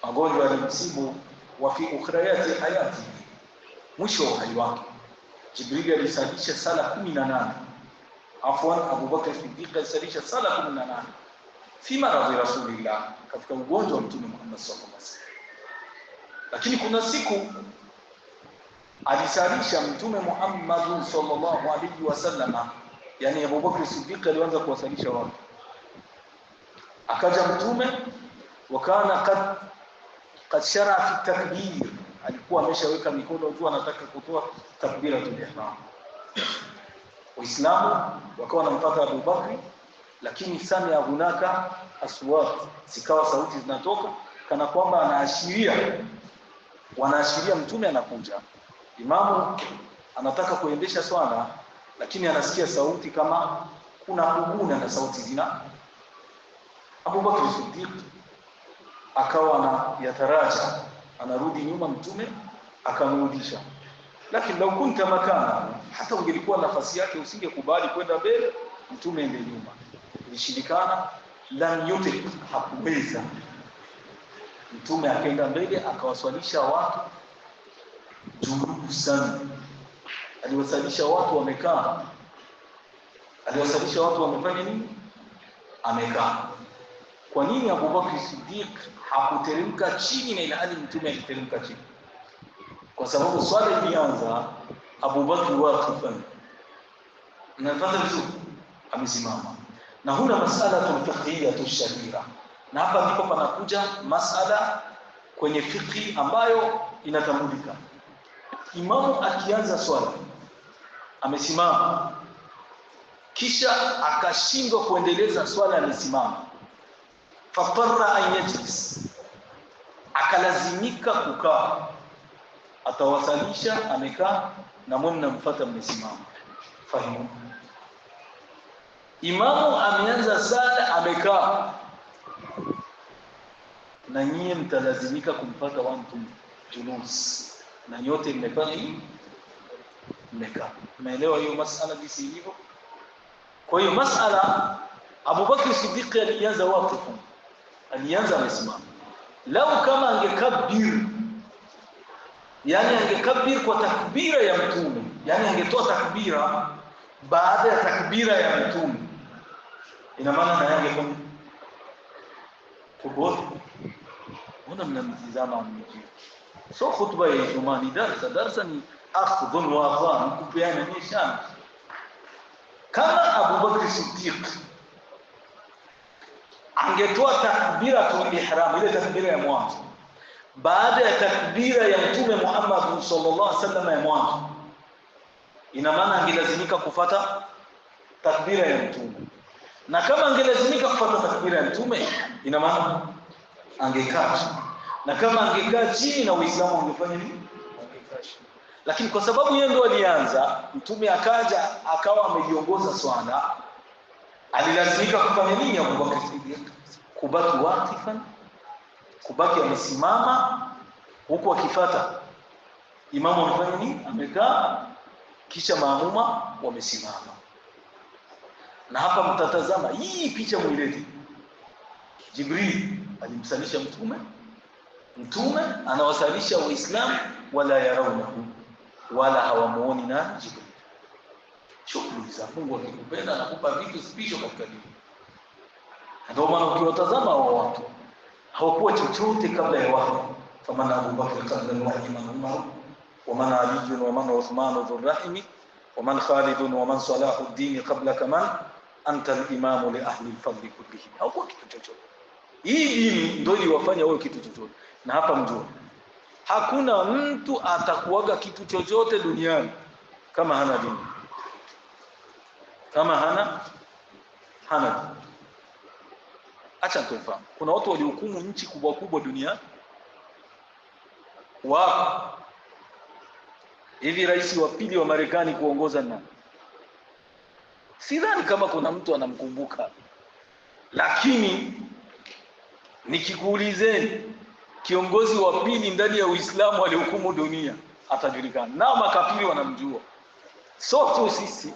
magonjwa alimsibu wa fi ukhrayati hayati, mwisho wa uhai wake. Jibril alisalisha sala 18. Afwan, Abu Bakr Siddiq alisalisha sala 18 fi maradhi Rasulillah, katika ugonjwa wa Mtume Muhammad sallallahu alaihi wasallam. Lakini kuna siku alisalisha Mtume Muhammad sallallahu alaihi wasallam, yani Abu Bakr Siddiq alianza kuwasalisha watu. Akaja Mtume wakana qad shara fi takbir, alikuwa ameshaweka mikono juu anataka kutoa takbiratul ihram. Waislamu wakawa wanampata Abu Bakr, lakini samia hunaka aswat, sikawa sauti zinatoka kana kwamba wanaashiria Mtume anakuja. Imamu anataka kuendesha swala, lakini anasikia sauti kama kuna kuguna na sauti zina. Abu Bakr Siddiq akawa yataraja, anarudi nyuma, Mtume akamrudisha. Lakini lau kunta makana, hata ungelikuwa nafasi yake usingekubali kwenda mbele, Mtume ende nyuma. Ilishindikana, lam yote hakuweza. Mtume akaenda mbele akawaswalisha watu juu sana. Aliwasalisha watu wamekaa. Aliwasalisha watu wamefanya nini? Amekaa. Kwa nini Abu Bakr Siddiq hakuteremka chini na ila hali Mtume aliteremka chini? Kwa sababu swala ilianza Abu Bakr waqifan, napata vizuri, amesimama. Na huna masala fiqhiyya shahira, na hapa ndipo panakuja masala kwenye fiqhi ambayo inatambulika. Imamu akianza swala amesimama, kisha akashindwa kuendeleza swala, amesimama, fatarra an yajlis, akalazimika kukaa, atawasalisha amekaa na mwe mnamfuata mmesimama. Fahimu? Imamu ameanza sala amekaa, na nyie mtalazimika kumfuata watu julus, na nyote mmefanya hivi, mmekaa. Umeelewa hiyo masala jinsi ilivyo? Kwa hiyo masala Abu Bakr Siddiq alianza waqifu, alianza amesimama. Lau kama angekabir, yani angekabir kwa takbira ya Mtume, yani angetoa takbira baada ya takbira ya Mtume, ina maana na yangefanya kubote. Mbona mnamtizama mjini? So khutba ya Ijumaa ni darsa ni akhdhun wa adhan, kupeana nishana. Kama Abu Bakr Siddiq angetoa takbiratul ihram, ile takbira ya mwanzo, baada ya takbira ya Mtume Muhammad sallallahu alaihi wasallam ya mwanzo, ina maana angelazimika kufuata takbira ya Mtume. Na kama angelazimika kufuata takbira ya Mtume, ina maana angekaa. Na kama angekaa chini, na Uislamu ungefanya nini? Angekaa. Lakini kwa sababu yeye ndo alianza, Mtume akaja akawa amejiongoza swala, alilazimika kufanya nini? Abu Bakr Siddiq kubaki waqifan, kubaki amesimama, huku akifuata imamu anafanya nini? Amekaa, kisha maamuma wamesimama. Na hapa mtatazama hii picha mwilete. Jibril alimsalisha Mtume anawasalisha Waislamu, wala yarawnahu, wala hawamuoni na Jibril. Shukrani za Mungu, akikupenda anakupa vitu special katika dini. Ndio maana ukiwatazama hao watu hawakuwa chochote kabla ya wahi. Faman Abu Bakr qabla al-wahy man Umar, wa man Ali wa man Uthman dhur rahimi, wa man Khalid wa man Salahuddin qabla kaman anta al-imam li ahli al-fadl kullihim. Hawakuwa kitu chochote. Hii dini ndio iliwafanya wao kitu chochote. Na hapa mjue, hakuna mtu atakuaga kitu chochote duniani kama hana dini. Kama hana dini. Acha tufahamu, kuna watu walihukumu nchi kubwa kubwa duniani. Wapo. Hivi rais wa pili wa Marekani kuongoza nani? Sidhani kama kuna mtu anamkumbuka. Lakini nikikuulizeni kiongozi wa pili ndani ya Uislamu alihukumu dunia, atajulikana. Na makafiri wanamjua. So tu sisi.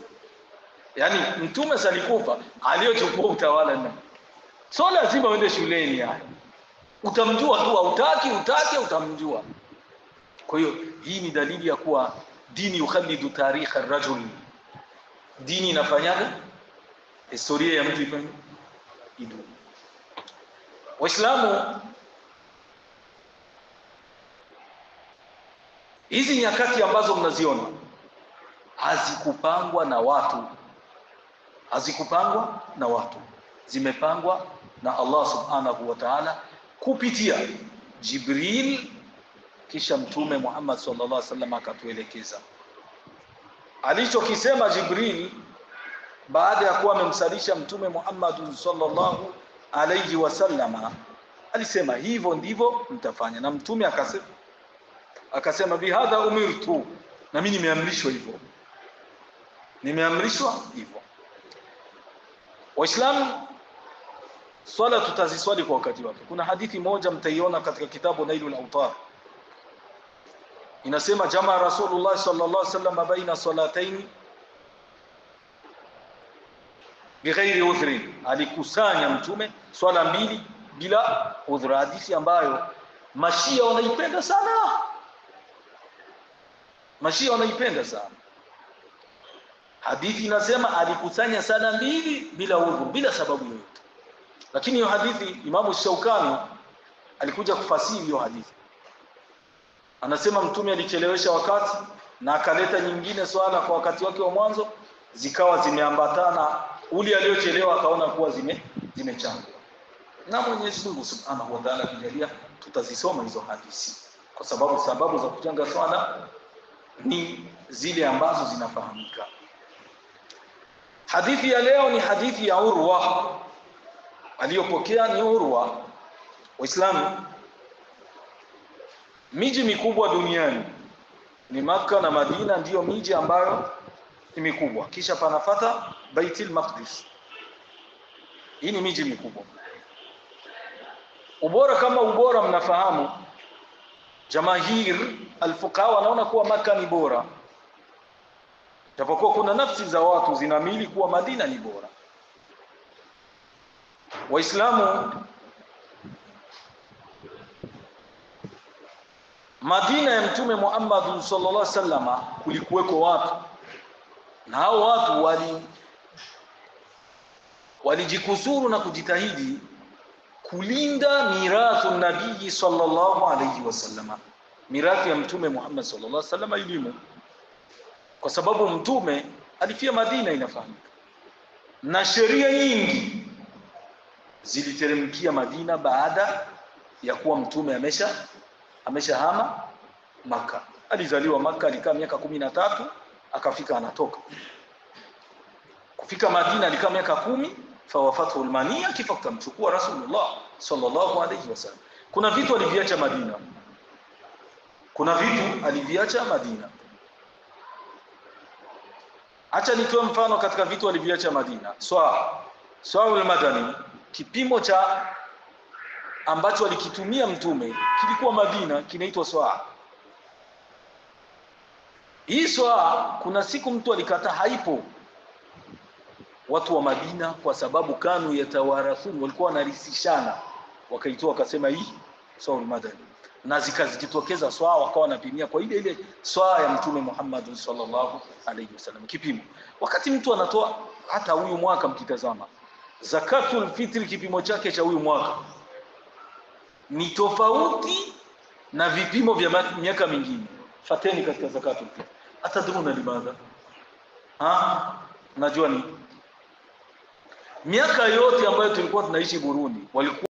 Yaani mtume salikufa, aliyochukua utawala na. So lazima uende shuleni yani. Utamjua tu, utake utamjua. Kwa hiyo hii ni dalili ya kuwa dini yukhalidu tarikh ar-rajul. Dini inafanyaga historia ya mtu ifanye idu. Waislamu, hizi nyakati ambazo mnaziona hazikupangwa na watu, zimepangwa na Allah subhanahu wa ta'ala kupitia Jibril, kisha mtume Muhammad sallallahu alaihi wasallam akatuelekeza. Alichokisema Jibril baada ya kuwa amemsalisha mtume Muhammad sallallahu alaihi wasallam, alisema hivyo ndivyo mtafanya, na mtume akasema bihadha umirtu, na mimi nimeamrishwa hivyo. Waislamu, swala tutaziswali kwa wakati wake. Kuna hadithi moja mtaiona katika kitabu Nailul Awtar, inasema jamaa Rasulullah sallallahu alaihi wasallam baina salataini bighairi udhri, alikusanya mtume swala mbili bila udhra. Hadithi ambayo Mashia wanaipenda sana. Hadithi inasema alikusanya sala mbili bila udhur, bila sababu yoyote. Lakini hiyo hadithi Imamu Shaukani alikuja kufasiri hiyo hadithi. Anasema mtume alichelewesha wakati na akaleta nyingine swala kwa wakati wake wa mwanzo, zikawa zimeambatana, ule aliyochelewa akaona kuwa zimechangwa. Na Mwenyezi Mungu Subhanahu wa Ta'ala kijalia tutazisoma hizo hadithi, kwa sababu za kuchanga swala ni zile ambazo zinafahamika. Hadithi ya leo ni hadithi ya Urwa. Aliyopokea ni Urwa. Waislamu, miji mikubwa duniani ni Makka na Madina, ndiyo miji ambayo ni mikubwa. Kisha panafata Baitul Maqdis. Hii ni miji mikubwa. Ubora kama ubora, mnafahamu jamahir al-fuqaha wanaona kuwa Makka ni bora, japokuwa kuna nafsi za watu zinamili kuwa Madina ni bora. Waislamu, Madina ya mtume Muhammad sallallahu alaihi wasallam kulikuweko watu, na hao watu walijikusuru na kujitahidi kulinda mirathu nabii sallallahu alaihi wasallam, mirathi ya mtume Muhammad sallallahu alaihi wasallam, elimu. Kwa sababu mtume alifia Madina, inafahamika, na sheria nyingi ziliteremkia Madina baada ya kuwa mtume ameshahama Makka. Alizaliwa Makka, alikaa miaka 13, akafika anatoka. Kufika Madina alikaa miaka 10, fawafathu al-Mania, kifa kumchukua Rasulullah sallallahu alaihi wasallam. Kuna vitu aliviacha Madina. Acha nitoe mfano katika vitu aliviacha Madina. Swaa al-Madani, kipimo cha ambacho alikitumia mtume kilikuwa Madina, kinaitwa swaa. Hii swaa kuna siku mtu alikata haipo watu wa Madina, kwa sababu kanu yatawarathun, walikuwa wanarisishana, wakaitoa wakasema hii swaa al-Madani, na zikajitokeza swaa wakawa wanapimia kwa ile swaa ya mtume Muhammad sallallahu alaihi wasallam kipimo. Wakati mtu anatoa, hata huyu mwaka mkitazama zakatul fitri, kipimo chake cha huyu mwaka ni tofauti na vipimo vya miaka mingine. Fateni katika zakatul fitri. Atadruna limadha? Najua ni miaka yote ambayo tulikuwa tunaishi Burundi walikuwa